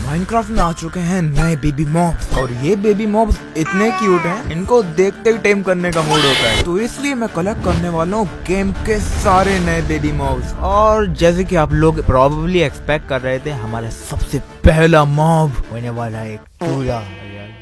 Minecraft में आ चुके हैं नए बेबी मॉब्स और ये बेबी मॉब्स इतने क्यूट हैं, इनको देखते ही टेम करने का मूड होता है। तो इसलिए मैं कलेक्ट करने वाला हूँ गेम के सारे नए बेबी मॉब्स। और जैसे कि आप लोग प्रोबेबली एक्सपेक्ट कर रहे थे, हमारा सबसे पहला मॉब होने वाला है एक चूजा।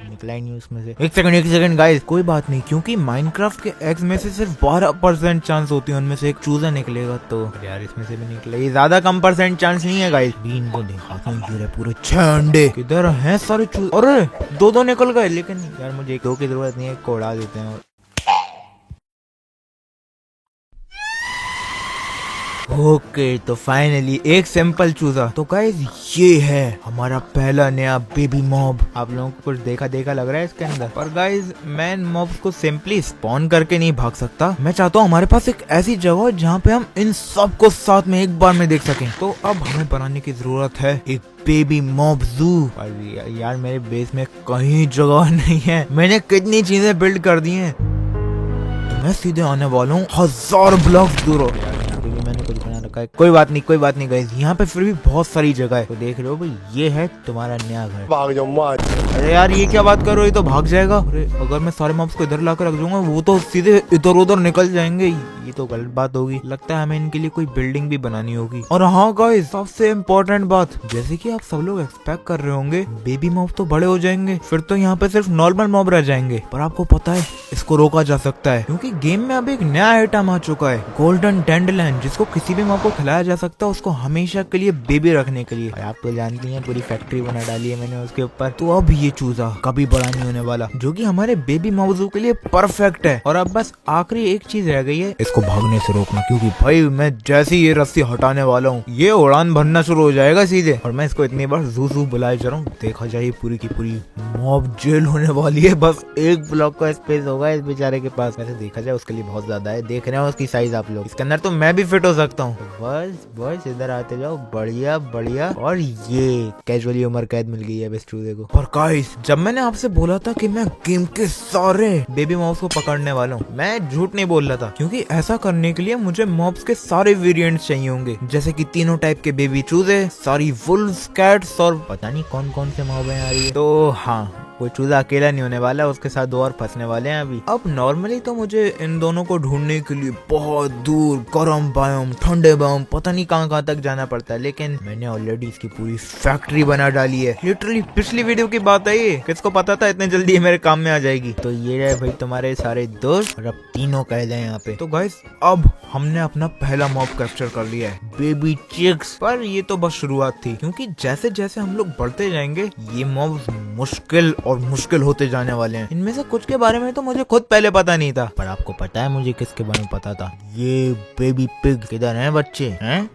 निकला ही नहीं उसमें से। एक सेकंड गाइस, कोई बात नहीं, क्योंकि माइनक्राफ्ट के एग्स में से सिर्फ 12% चांस होती है उनमें से एक चूजा निकलेगा। तो यार इसमें से भी निकले, ये ज्यादा कम परसेंट चांस नहीं है गाइस। बीन को देखा पूरे 6 अंडे किधर हैं सारे चूजे। अरे दो निकल गए, लेकिन यार मुझे 2 की जरूरत नहीं है, को उड़ा देते हैं। ओके तो फाइनली एक सिंपल चूजा। तो गाइस ये है हमारा पहला नया बेबी मॉब। आप लोगों को कुछ देखा लग रहा है इसके अंदर, पर गाइस मैं इन मॉब्स को सिंपली स्पॉन करके नहीं भाग सकता। मैं चाहता हूँ हमारे पास एक ऐसी जगह जहाँ पे हम इन सब को साथ में एक बार में देख सकें। तो अब हमें बनाने की जरूरत है एक बेबी मॉब जू। यार मेरे बेस में कहीं जगह नहीं है, मैंने कितनी चीजें बिल्ड कर दी हैं। तो मैं सीधे आने वाला हूँ 1000 ब्लॉक्स दूर। मैंने कुछ बना रखा है, कोई बात नहीं गाइस, यहाँ पे फिर भी बहुत सारी जगह है। तो देख रहे हो भाई, ये है तुम्हारा नया घर। भाग जाओ मत। अरे यार ये क्या बात कर रहे हो, ये तो भाग जाएगा। अरे अगर मैं सारे मॉब्स को इधर लाकर रख दूंगा, वो तो सीधे इधर उधर निकल जाएंगे, ये तो गलत बात होगी। लगता है हमें इनके लिए कोई बिल्डिंग भी बनानी होगी। और हाँ गाइस, सबसे इम्पोर्टेंट बात, जैसे कि आप सब लोग एक्सपेक्ट कर रहे होंगे, बेबी मॉब तो बड़े हो जाएंगे, फिर तो यहाँ पे सिर्फ नॉर्मल मॉब रह जाएंगे। पर आपको पता है इसको रोका जा सकता है, क्योंकि गेम में अब एक नया आइटम आ चुका है, गोल्डन डैंडलैंड, जिसको किसी भी मॉब को खिलाया जा सकता है, उसको हमेशा के लिए बेबी रखने के लिए। आप तो जानती हैं, पूरी फैक्ट्री बना डाली है मैंने उसके ऊपर। तो अब ये चूजा कभी बड़ा नहीं होने वाला, जो कि हमारे बेबी मॉब्स के लिए परफेक्ट है। और अब बस आखिरी एक चीज रह गई है, इसको भागने से रोकना, क्योंकि भाई मैं जैसे ये रस्सी हटाने वाला हूँ, ये उड़ान भरना शुरू हो जाएगा सीधे। और मैं इसको इतनी बार जू बुलाए जा रहा हूँ, देखा जाए पूरी की पूरी मॉब जेल होने वाली है। बस एक ब्लॉक का स्पेस होगा इस बेचारे के पास। वैसे देखा जाए उसके लिए बहुत ज्यादा है, देख रहे हो उसकी साइज आप लोग, इसके अंदर तो मैं भी फिट हो सकता हूँ। बस इधर आते जाओ, बढ़िया। और ये कैजुअली उम्र कैद मिल गई है इस चूजे को। पर गाइस, जब मैंने आपसे बोला था कि मैं गेम के सारे बेबी मॉब्स को पकड़ने वाला हूँ, मैं झूठ नहीं बोल रहा था, क्योंकि ऐसा करने के लिए मुझे मॉब्स के सारे वेरिएंट्स चाहिए होंगे, जैसे कि तीनों टाइप के बेबी चूजे, सारी वुल्व्स, कैट्स और पता नहीं कौन से मॉब हैं यार ये। तो हाँ, वो चूजा अकेला नहीं होने वाला, उसके साथ 2 और फंसने वाले हैं अभी। अब नॉर्मली तो मुझे इन दोनों को ढूंढने के लिए बहुत दूर गर्म बायोम, ठंडे बायोम, पता नहीं कहाँ तक जाना पड़ता है, लेकिन मैंने ऑलरेडी इसकी पूरी फैक्ट्री बना डाली है। लिटरली पिछली वीडियो की बात है ये, किसको पता था इतने जल्दी मेरे काम में आ जाएगी। तो ये रहे भाई तुम्हारे सारे दोस्त, और अब तीनों कैद हैं यहाँ पे। तो गाइस, अब हमने अपना पहला मॉब कैप्चर कर लिया है, बेबी चिक्स। पर ये तो बस शुरुआत थी, क्योंकि जैसे जैसे हम लोग बढ़ते जाएंगे, ये मॉब्स मुश्किल होते जाने वाले हैं। इनमें से कुछ के बारे में तो मुझे खुद पहले पता नहीं था, पर आपको पता है मुझे किसके बारे में पता था? ये बेबी पिग। किधर हैं बच्चे? हैं?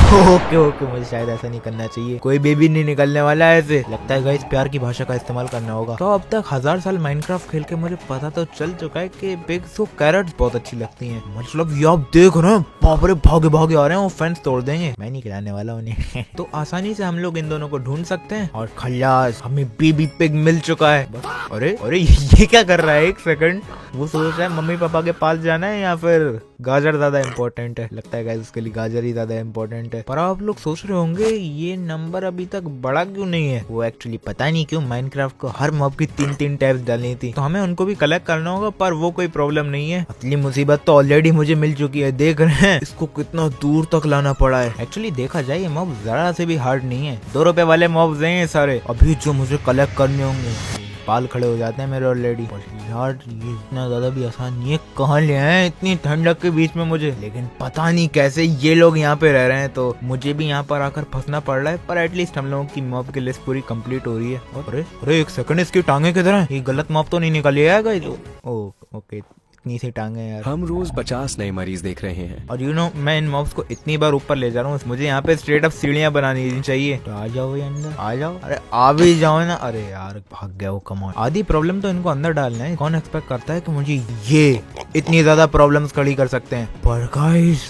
ओके, मुझे शायद ऐसा नहीं करना चाहिए, कोई बेबी नहीं निकलने वाला है ऐसे। लगता है गाइस प्यार की भाषा का इस्तेमाल करना होगा। तो अब तक 1000 साल माइनक्राफ्ट खेल के मुझे पता तो चल चुका है कि पिग्स को कैरेट्स बहुत अच्छी लगती हैं। मतलब ये आप देख रहे हैं, बाप रे, भागे आ रहे हैं, वो फेंस तोड़ देंगे। मैं नहीं खिलाने वाला उन्हें। तो आसानी से हम लोग इन दोनों को ढूंढ सकते हैं। और खल्लास, हमें बेबी पिग मिल चुका है। अरे ये क्या कर रहा है? एक सेकंड, वो सोच रहा है मम्मी पापा के पास जाना है या फिर गाजर ज्यादा इम्पोर्टेंट है। लगता है गाइस उसके लिए गाजर ही ज्यादा इम्पोर्टेंट है। पर आप लोग सोच रहे होंगे ये नंबर अभी तक बढ़ा क्यों नहीं है? वो एक्चुअली पता नहीं क्यों माइनक्राफ्ट को हर मॉब की 3 टैब्स डालनी थी, तो हमें उनको भी कलेक्ट करना होगा। पर वो कोई प्रॉब्लम नहीं है, असली मुसीबत तो ऑलरेडी मुझे मिल चुकी है। देख रहे हैं इसको कितना दूर तक लाना पड़ा है। एक्चुअली देखा जाए ये मॉब जरा से भी हार्ड नहीं है, 2 रुपए वाले मॉब्स हैं ये सारे। अभी जो मुझे कलेक्ट करने होंगे, बाल खड़े हो जाते हैं मेरे ऑलरेडी। यार ये इतना ज्यादा भी आसान नहीं है, कहाँ ले आए इतनी ठंडक के बीच में मुझे। लेकिन पता नहीं कैसे ये लोग यहाँ पे रह रहे हैं, तो मुझे भी यहाँ पर आकर फंसना पड़ रहा है। पर एटलीस्ट हम लोगों की मॉब की लिस्ट पूरी कंप्लीट हो रही है। अरे एक सेकंड, इसकी टांगे किधर हैं? ये गलत मॉब तो नहीं निकली है गाइस? ओके, इतनी सी टांगे यार। हम रोज 50 नए मरीज देख रहे हैं। और मैं इन मॉब्स को इतनी बार ऊपर ले जा रहा हूँ, मुझे यहाँ पे स्ट्रेट अप सीढ़ियाँ बनानी चाहिए। तो आ जाओ अंदर, आ जाओ। अरे आ भी जाओ ना। अरे यार भाग गया वो, कमाल। आधी प्रॉब्लम तो इनको अंदर डालना है। कौन एक्सपेक्ट करता है कि मुझे ये इतनी ज्यादा प्रॉब्लम्स खड़ी कर सकते हैं? पर गाइस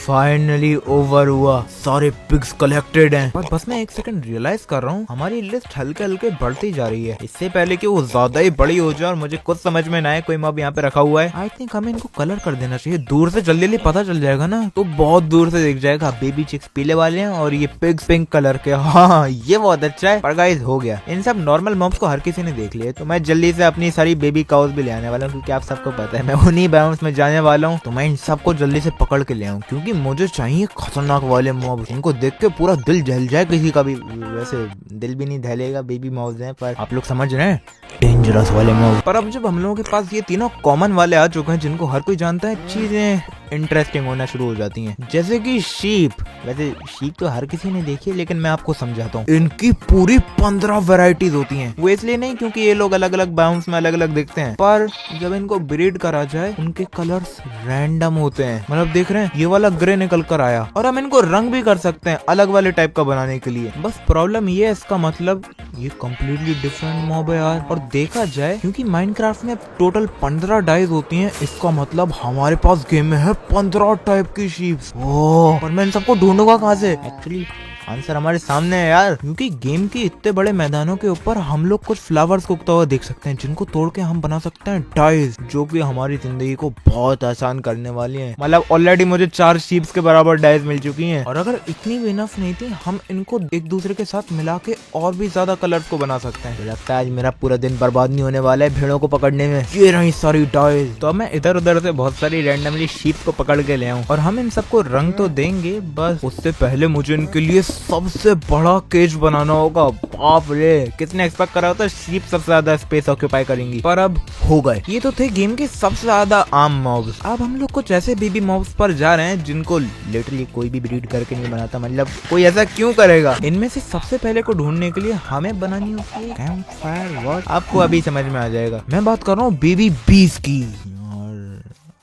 फाइनली ओवर हुआ, सारे पिग्स कलेक्टेड हैं। पर बस मैं एक सेकंड रियलाइज कर रहा हूँ हमारी लिस्ट हल्के हल्के बढ़ती जा रही है। इससे पहले कि वो ज्यादा ही बड़ी हो जाए और मुझे कुछ समझ में ना आए कोई मॉब यहाँ पे रखा हुआ है, आई थिंक हमें इनको कलर कर देना चाहिए। दूर से जल्दी पता चल जाएगा ना, तो बहुत दूर से दिख जाएगा। बेबी चिक्स पीले वाले हैं और ये पिग्स पिंक कलर के। हाँ ये बहुत अच्छा है। पर गाइस हो गया, इन सब नॉर्मल मॉब्स को हर किसी ने देख लिया, तो मैं जल्दी से अपनी सारी बेबी काउस भी ले आने वाला हूँ, क्योंकि आप सबको पता है मैं उन्हीं बायोम्स में जाने वाला हूँ। तो मैं इन सबको जल्दी से पकड़ के ले आऊँ, क्योंकि मुझे चाहिए खतरनाक वाले मॉब। इनको देख के पूरा दिल जल जाए किसी का भी। वैसे दिल भी नहीं दहलेगा, बेबी मॉब्स हैं, पर आप लोग समझ रहे हैं, डेंजरस वाले मॉब। पर अब जब हम लोगों के पास ये तीनों कॉमन वाले आ चुके हैं जिनको हर कोई जानता है, चीजें इंटरेस्टिंग होना शुरू हो जाती हैं। जैसे कि शीप। वैसे शीप तो हर किसी ने देखी है, लेकिन मैं आपको समझाता हूँ। इनकी पूरी 15 वैरायटीज होती हैं। वो इसलिए नहीं क्योंकि ये लोग अलग अलग बायोम्स में अलग अलग दिखते हैं, पर जब इनको ब्रीड करा जाए उनके कलर्स रैंडम होते हैं। मतलब देख रहे हैं, ये वाला ग्रे निकल कर आया, और हम इनको रंग भी कर सकते हैं अलग वाले टाइप का बनाने के लिए। बस प्रॉब्लम ये है, इसका मतलब ये कम्प्लीटली डिफरेंट मॉब है यार। और देखा जाए, क्योंकि माइनक्राफ्ट में टोटल 15 डाइज होती हैं, इसका मतलब हमारे पास गेम में है 15 टाइप की शीप्स। ओह, और मैं इन सबको ढूंढूंगा कहाँ से? एक्चुअली आंसर हमारे सामने है यार, क्योंकि गेम के इतने बड़े मैदानों के ऊपर हम लोग कुछ फ्लावर्स को उगता हुआ देख सकते हैं, जिनको तोड़ के हम बना सकते हैं डाइज, जो कि हमारी जिंदगी को बहुत आसान करने वाली हैं। मतलब ऑलरेडी मुझे 4 शीप्स के बराबर डाइज मिल चुकी हैं, और अगर इतनी भी इनफ नहीं थी, हम इनको एक दूसरे के साथ मिला के और भी ज्यादा कलर्स को बना सकते हैं। तो लगता है आज मेरा पूरा दिन बर्बाद नहीं होने वाला है भेड़ों को पकड़ने में। ये रही सारी डाइज। तो मैं इधर उधर से बहुत सारी रैंडमली शीप को पकड़ के ले आऊं, और हम इन सबको रंग तो देंगे, बस उससे पहले मुझे इनके लिए सबसे बड़ा केज बनाना होगा। बाप रे, किसने एक्सपेक्ट करा होता शीप सबसे ज्यादा स्पेस ऑक्यूपाई करेंगी, पर अब हो गए। ये तो थे गेम के सबसे ज्यादा आम मॉब्स। अब हम लोग कुछ ऐसे बेबी मॉब्स पर जा रहे हैं जिनको लिटरली कोई भी ब्रीड करके नहीं बनाता। मतलब कोई ऐसा क्यों करेगा? इनमें से सबसे पहले को ढूंढने के लिए हमें बनानी होगी कैंप फायर। व्हाट? आपको अभी समझ में आ जाएगा। मैं बात कर रहा हूँ बेबी बीज की।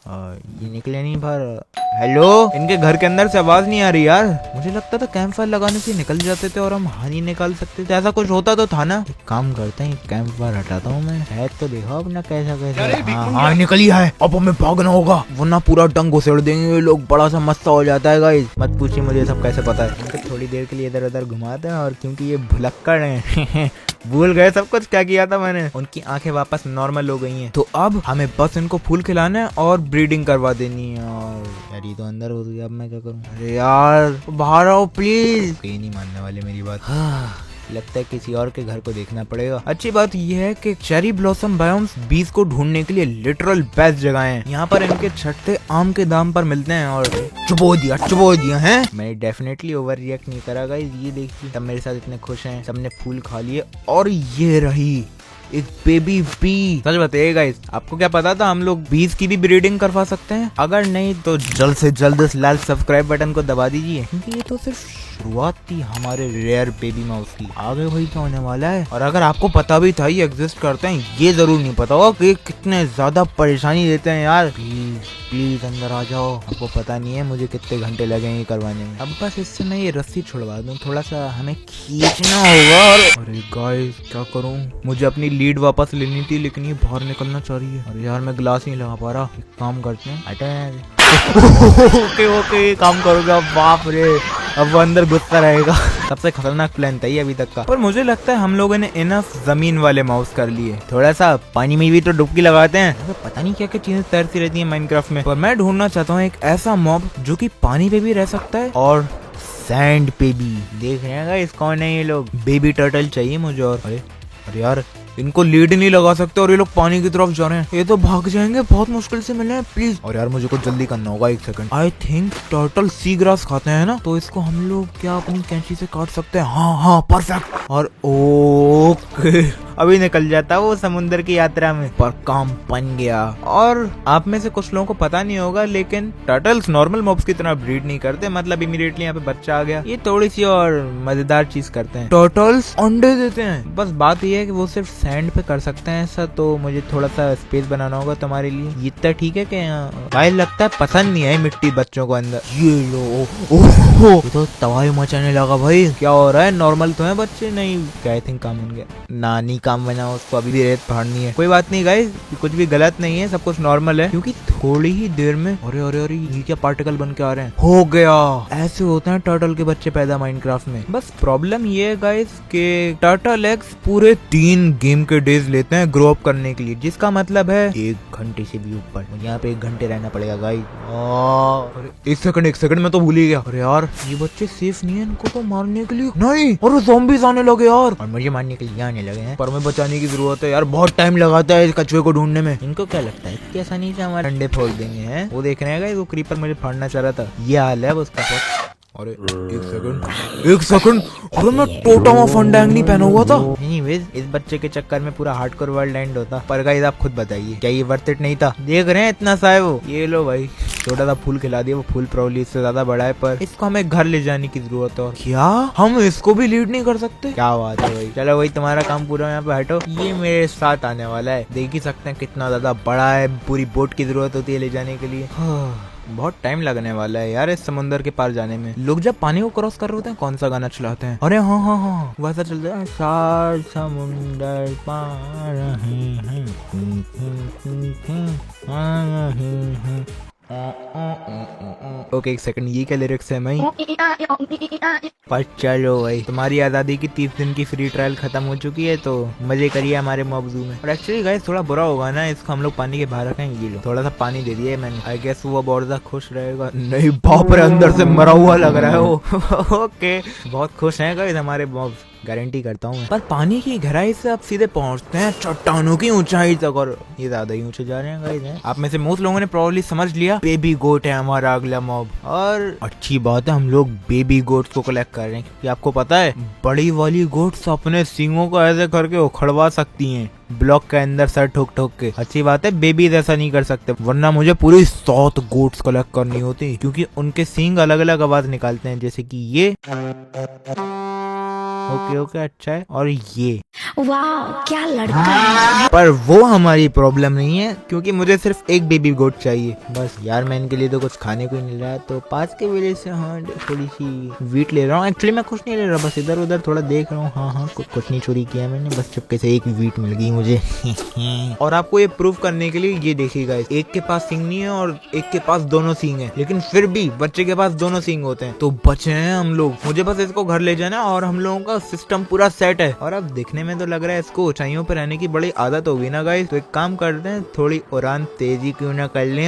और ये निकले नहीं बाहर। हेलो, इनके घर के अंदर से आवाज नहीं आ रही यार। मुझे लगता था कैंप फायर लगाने से निकल जाते थे और हम हानि निकाल सकते थे। ऐसा कुछ होता तो था ना। एक काम करते हैं, कैंप फायर हटाता हूँ मैं। है तो देखो अपना कैसा कैसा। हाँ निकली है। अब हमें भागना होगा, वरना पूरा डंग घुसेड़ देंगे ये लोग। बड़ा सा मस्ता हो जाता है गाइस। मत पूछिए मुझे सब कैसे पता है। इनको थोड़ी देर के लिए इधर उधर घुमाते हैं, और क्योंकि ये भुलक्कड़ हैं भूल गए सब कुछ क्या किया था मैंने। उनकी आंखें वापस नॉर्मल हो गई हैं। तो अब हमें बस इनको फूल खिलाना है और ब्रीडिंग करवा देनी है। और यार ये तो अंदर हो गई, अब मैं क्या करूं? अरे यार बाहर आओ प्लीज। ये नहीं मानने वाले मेरी बात। लगता है किसी और के घर को देखना पड़ेगा। अच्छी बात यह है कि चेरी ब्लॉसम बायोम्स बीज को ढूंढने के लिए लिटरल बेस्ट जगह हैं। यहाँ पर इनके छट्टे आम के दाम पर मिलते हैं। और चुबो दिया है। मैंने डेफिनेटली ओवर रिएक्ट नहीं करा गाइस। ये देखिए, सब मेरे साथ इतने खुश हैं, सबने फूल खा लिए। और ये रही एक बेबी बी। सच बताइए गाइस, आपको क्या पता था हम लोग बीज की भी ब्रीडिंग करवा सकते हैं? अगर नहीं तो जल्द से जल्द इस लाल सब्सक्राइब बटन को दबा दीजिए, क्योंकि ये तो सिर्फ शुरुआत थी हमारे रेयर बेबी माउस की। आगे वही क्या होने वाला है। और अगर आपको पता भी था ये एग्जिस्ट करते हैं, ये जरूर नहीं पता होगा कि कितने ज्यादा परेशानी देते हैं यार। प्लीज अंदर आ जाओ। आपको पता नहीं है मुझे कितने घंटे लगेंगे करवाने में। अब बस इससे मैं ये रस्सी छुड़वा दूं, थोड़ा सा हमें खींचना होगा। और अरे गाइस क्या करूं, मुझे अपनी लीड वापस लेनी थी, लेकिन ये बाहर निकलना चाह रही है। अरे यार मैं ग्लास नहीं लगा पा रहा। एक काम करते हैं, ओके काम करूंगा। बाप रे, अब वो अंदर घुसता रहेगा। सबसे खतरनाक प्लान था ये अभी तक का। पर मुझे लगता है हम लोगों ने इनफ जमीन वाले माउस कर लिए। थोड़ा सा पानी में भी तो डुबकी लगाते हैं। पता नहीं क्या क्या चीजें तैरती रहती हैं माइनक्राफ्ट में। पर मैं ढूंढना चाहता हूँ एक ऐसा मॉब जो कि पानी पे भी रह सकता है और सैंड पे भी। देख रहे हैं गाइस कौन है ये लोग? बेबी टर्टल चाहिए मुझे। और अरे यार इनको लीड नहीं लगा सकते और ये लोग पानी की तरफ जा रहे हैं। ये तो भाग जाएंगे, बहुत मुश्किल से मिले हैं प्लीज। और यार मुझे कुछ जल्दी करना होगा, एक second. I think turtle sea grass खाते हैं ना, तो इसको हम लोग क्या अपनी कैंची से काट सकते हैं? हाँ परफेक्ट। और ओके अभी निकल जाता वो समुद्र की यात्रा में। पर काम बन गया। और आप में से कुछ लोगों को पता नहीं होगा, लेकिन टर्टल्स नॉर्मल मॉब्स की तरह ब्रीड नहीं करते। मतलब इमीडिएटली यहाँ पे बच्चा आ गया। ये थोड़ी सी और मजेदार चीज करते हैं, टर्टल्स अंडे देते हैं। बस बात ये है कि वो सिर्फ सैंड पे कर सकते हैं ऐसा, तो मुझे थोड़ा सा स्पेस बनाना होगा तुम्हारे लिए। ये इतना ठीक है कि भाई लगता है पसंद नहीं है मिट्टी बच्चों को अंदर। ये लो, ओह ये तो तबाही मचाने लगा भाई। क्या हो रहा है? नॉर्मल तो है बच्चे? नहीं, आई थिंक काम बन गया। नानी काम बना, उसको अभी भी रेत फाड़नी है। कोई बात नहीं गाइस, कुछ भी गलत नहीं है, सब कुछ नॉर्मल है, क्योंकि थोड़ी ही देर में अरे अरे अरे ये क्या पार्टिकल बन के आ रहे हैं। हो गया, ऐसे होते हैं टर्टल के बच्चे पैदा माइनक्राफ्ट में। बस प्रॉब्लम ये है गाइस कि टर्टल एग्स पूरे 3 गेम के डेज लेते हैं ग्रो अप करने के लिए, जिसका मतलब है 1 घंटे से भी ऊपर। यहाँ पे 1 घंटे रहना पड़ेगा गाइस। अरे 1 सेकंड में तो भूल ही गया। अरे यार ये बच्चे सेफ नहीं है, इनको तो मारने के लिए नहीं, और ज़ॉम्बीज़ आने लगे यार, और मुझे मारने के लिए आने लगे हैं, पर मैं बचाने की जरूरत है यार। बहुत टाइम लगाता है इस कछुए को ढूंढने में। इनको क्या लगता है कि आसानी से हमारे अंडे फोड़ देंगे हैं? वो देख रहे हैं वो क्रीपर मुझे फाड़ना चाह रहा था, ये हाल है उसका। अरे 1 सेकंड, अरे मैं टोटामा फंडांग नहीं पहना हुआ था। एनीवेज, इस बच्चे के चक्कर में पूरा हार्डकोर वर्ल्ड एंड होता। पर गाइस आप खुद बताइए, क्या ये वर्थ इट नहीं था? देख रहे हैं इतना सा है वो। ये लो भाई, छोटा सा फूल खिला दिया, वो फूल प्रोबब्ली इससे ज्यादा बड़ा है, पर इसको हमें घर ले जाने की जरूरत है। क्या हम इसको भी लीड नहीं कर सकते? क्या बात है भाई। चलो भाई तुम्हारा काम पूरा, यहाँ पे हटो। ये मेरे साथ आने वाला है, देख ही सकते हैं कितना ज्यादा बड़ा है, पूरी बोट की जरूरत होती है ले जाने के लिए। बहुत टाइम लगने वाला है यार इस समुंदर के पार जाने में। लोग जब पानी को क्रॉस कर रहे होते हैं कौन सा गाना चलाते हैं? अरे हाँ हाँ हाँ, वैसा चलता है, सात समुंदर पार हैं। ओके 1 सेकंड, ये क्या लिरिक्स है भाई? पर चलो भाई, तुम्हारी आजादी की 30 दिन की फ्री ट्रायल खत्म हो चुकी है, तो मजे करिए हमारे मॉब ज़ू में। और एक्चुअली गाइस थोड़ा बुरा होगा ना, इसको हम लोग पानी के बाहर रखेंगे। ये लो थोड़ा सा पानी दे दिया मैंने, आई गेस वो अब और ज्यादा खुश रहेगा। नहीं बाप रे, अंदर से मरा हुआ लग रहा है वो। ओके, बहुत खुश है गाइस हमारे मॉब, गारंटी करता हूँ। पर पानी की गहराई से आप सीधे पहुंचते हैं चट्टानों की ऊंचाई तक, और ये ज्यादा ही ऊंचे जा रहे हैं गाइस। आप में से मोस्ट लोगों ने प्रोबब्ली समझ लिया, बेबी गोट है हमारा अगला मॉब। और अच्छी बात है, हम लोग बेबी गोट्स को कलेक्ट कर रहे हैं, क्योंकि आपको पता है बड़ी वाली गोट्स अपने सींगों को ऐसे करके उखड़वा सकती हैं ब्लॉक के अंदर सर ठोक ठोक के। अच्छी बात है बेबीज ऐसा नहीं कर सकते, वरना मुझे पूरी 7 गोट्स कलेक्ट करनी होती, क्योंकि उनके सींग अलग अलग आवाज निकालते हैं, जैसे कि ये। ओके ओके, अच्छा है। और ये वाह क्या लड़का है। पर वो हमारी प्रॉब्लम नहीं है, क्योंकि मुझे सिर्फ 1 बेबी गोट चाहिए बस। यार मैं इनके लिए तो कुछ खाने को ही मिल रहा है, तो पास के विलेज से हाँ थोड़ी सी वीट ले रहा हूँ। एक्चुअली मैं कुछ नहीं ले रहा, बस इधर उधर थोड़ा देख रहा हूँ। हाँ हाँ, कुछ नहीं चोरी किया मैंने, बस चुपके से 1 वीट मिल गई मुझे। और आपको ये प्रूव करने के लिए ये देखिएगा, एक के पास सींग नहीं है और एक के पास दोनों सींग है, लेकिन फिर भी बच्चे के पास दोनों सींग होते हैं, तो बचे हैं हम लोग। मुझे बस इसको घर ले जाना और हम लोगों का सिस्टम पूरा सेट है। और अब देखने में तो लग रहा है इसको ऊंचाइयों पर रहने की बड़ी आदत होगी ना गाइस, तो एक काम करते हैं, थोड़ी उड़ान तेजी क्यों ना कर लें।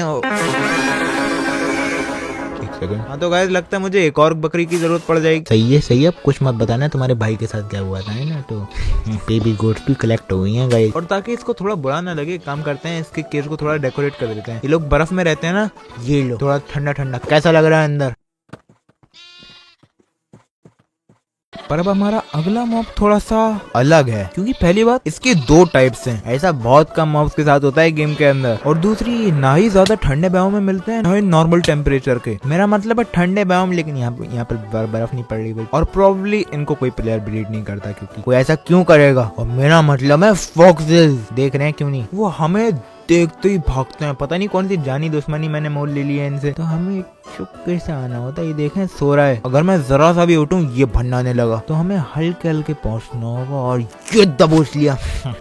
हाँ तो गाइस लगता है मुझे एक और बकरी की जरूरत पड़ जाएगी। सही है, अब कुछ मत बताना तुम्हारे भाई के साथ क्या हुआ था, है ना? तो बेबी गोट्स भी कलेक्ट हो गई हैं गाइस। और ताकि इसको थोड़ा बुरा ना लगे, काम करते हैं इसके केज को थोड़ा डेकोरेट कर देते हैं। ये लोग बर्फ में रहते हैं ना, ये लो थोड़ा ठंडा ठंडा कैसा लग रहा है अंदर। पर अब हमारा अगला मॉब थोड़ा सा अलग है, क्योंकि पहली बात इसके 2 टाइप्स हैं। ऐसा बहुत कम मॉब्स के साथ होता है गेम के अंदर। और दूसरी, ना ही ज्यादा ठंडे बायोम में मिलते हैं, ना ही नॉर्मल टेम्परेचर के। मेरा मतलब है ठंडे बायोम, लेकिन यहाँ पर बर्फ नहीं पड़ रही भाई। और प्रोबब्ली इनको कोई प्लेयर ब्रीड नहीं करता, क्योंकि कोई ऐसा क्यों करेगा। और मेरा मतलब है फॉक्सेस, देख रहे हैं क्यों नहीं, वो हमें देखते ही भागते हैं। पता नहीं कौन सी जानी दुश्मनी मैंने मोल ले ली है इनसे, तो हमें चुपके से आना होता है। ये देखें सो रहा है, अगर मैं जरा सा भी उठूं ये भन्नाने लगा, तो हमें हल्के हल्के पहुंचना होगा, और ये दबोच लिया।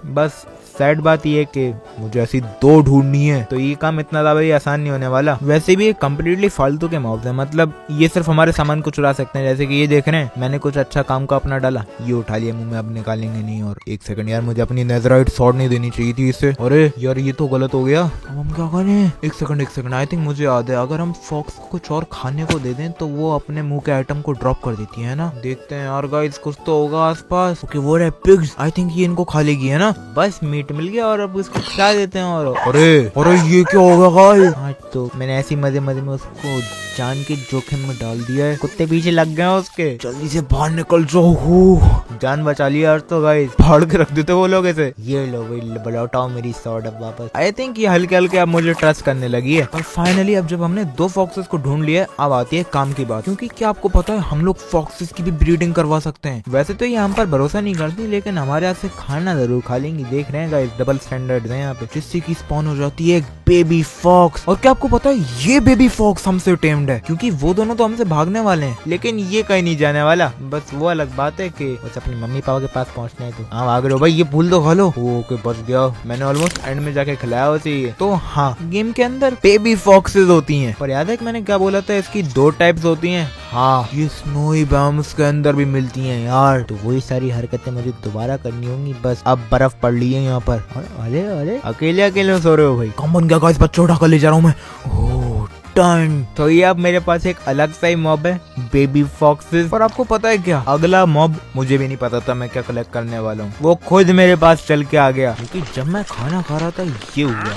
बस सैड बात ये है कि मुझे ऐसी 2 ढूंढनी है, तो ये काम इतना ज्यादा ही आसान नहीं होने वाला। वैसे भी ये कम्प्लीटली फालतू के मॉब्स है, मतलब ये सिर्फ हमारे सामान को चुरा सकते हैं। जैसे कि ये देख रहे हैं, मैंने कुछ अच्छा काम का अपना डाला, ये उठा लिया मुंह में, अब निकालेंगे नहीं। और 1 सेकंड यार, मुझे अपनी नेज़राइट स्वॉर्ड नहीं देनी चाहिए थी इससे। अरे यार ये तो गलत हो गया, अब हम क्या करें? 1 सेकंड, आई थिंक मुझे याद है, अगर हम फॉक्स को कुछ और खाने को दे दें तो वो अपने मुंह के आइटम को ड्रॉप कर देती है ना। देखते हैं यार गाइस, कुछ तो होगा आसपास। ओके वो रहे पिग्स, आई थिंक ये इनको खा लेगी, है ना? बस मीट मिल गया और अब इसको खिला देते हैं। और अरे ये क्या होगा गाइस? आज तो मैंने ऐसी मजे मजे में उसको जान के जोखिम में डाल दिया है। कुत्ते पीछे लग गए उसके, जल्दी से बाहर निकल जाओ। जान बचा लिया आज तो गाइस, फाड़ के रख देते वो लोग ऐसे। ये लो भाई, लौटाओ मेरी स्वॉर्ड अब वापस। आई थिंक ये हल्के हल्के अब मुझे ट्रस्ट करने लगी है। और फाइनली अब जब हमने 2 फॉक्सेस को ढूंढ लिया, अब आती है काम की बात। क्योंकि क्या आपको पता है हम लोग फॉक्सेस की भी ब्रीडिंग करवा सकते हैं। वैसे तो ये हम पर भरोसा नहीं करती, लेकिन हमारे यहाँ से खाना जरूर खा लेंगी। देख रहे हैं गाइस, डबल स्टैंडर्ड है यहाँ पे, जिससे की स्पॉन हो जाती है एक बेबी फॉक्स। और क्या आपको पता है ये बेबी फॉक्स हमसे टेम्ड है, क्योंकि वो दोनों तो हमसे भागने वाले हैं, लेकिन ये कहीं नहीं जाने वाला। बस वो अलग बात है कि बस अपनी मम्मी पापा के पास पहुंचना है। तो हाँ भाग रहे हो भाई, ये फूल तो खा लो। ओके बच गया, मैंने ऑलमोस्ट एंड में जाके खिलाया उसे ये। तो हाँ, गेम के अंदर बेबी फॉक्सेस होती हैं। पर याद है कि मैंने क्या बोला था, इसकी 2 टाइप्स होती हैं। हाँ, ये स्नोई बायोम्स के अंदर भी मिलती हैं यार। तो वही सारी हरकतें मुझे दोबारा करनी होंगी। बस अब बर्फ पड़ ली है यहाँ पर। अरे अरे अकेले अकेले सो रहे हो भाई? कम बन गया गाइस, बच्चा उठा कर ले जा रहा हूँ मैं। ओह डन। तो ये अब मेरे पास एक अलग सा ही मॉब है, बेबी फॉक्सेस। और आपको पता है क्या, अगला मॉब मुझे भी नहीं पता था मैं क्या कलेक्ट करने वाला हूँ। वो खुद मेरे पास चल के आ गया, क्योंकि जब मैं खाना खा रहा था ये हुआ।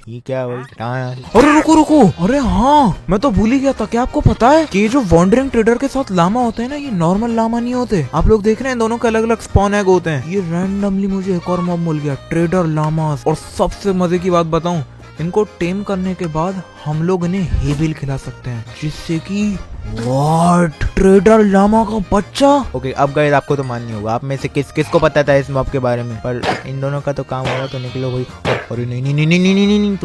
ये क्या है भाई? अरे रुको रुको, अरे हाँ मैं तो भूल ही गया था। क्या आपको पता है कि ये जो वॉन्डरिंग ट्रेडर के साथ लामा होते हैं ना, ये नॉर्मल लामा नहीं होते। आप लोग देख रहे हैं दोनों के अलग अलग स्पॉन एग होते हैं। ये रैंडमली मुझे एक और मॉब मिल गया, ट्रेडर लामास। और सबसे मजे की बात बताऊं, इनको टेम करने के बाद हम लोग इन्हें हेबिल खिला सकते हैं, जिससे कि व्हाट, ट्रेडर लामा का बच्चा। ओके अब गाइस आपको तो माननी होगा, आप में से किसको पता था इस मॉब के बारे में। पर इन दोनों का तो काम होगा, तो निकलो भाई। अरे नहीं नहीं नहीं नहीं नहीं नहीं नहीं,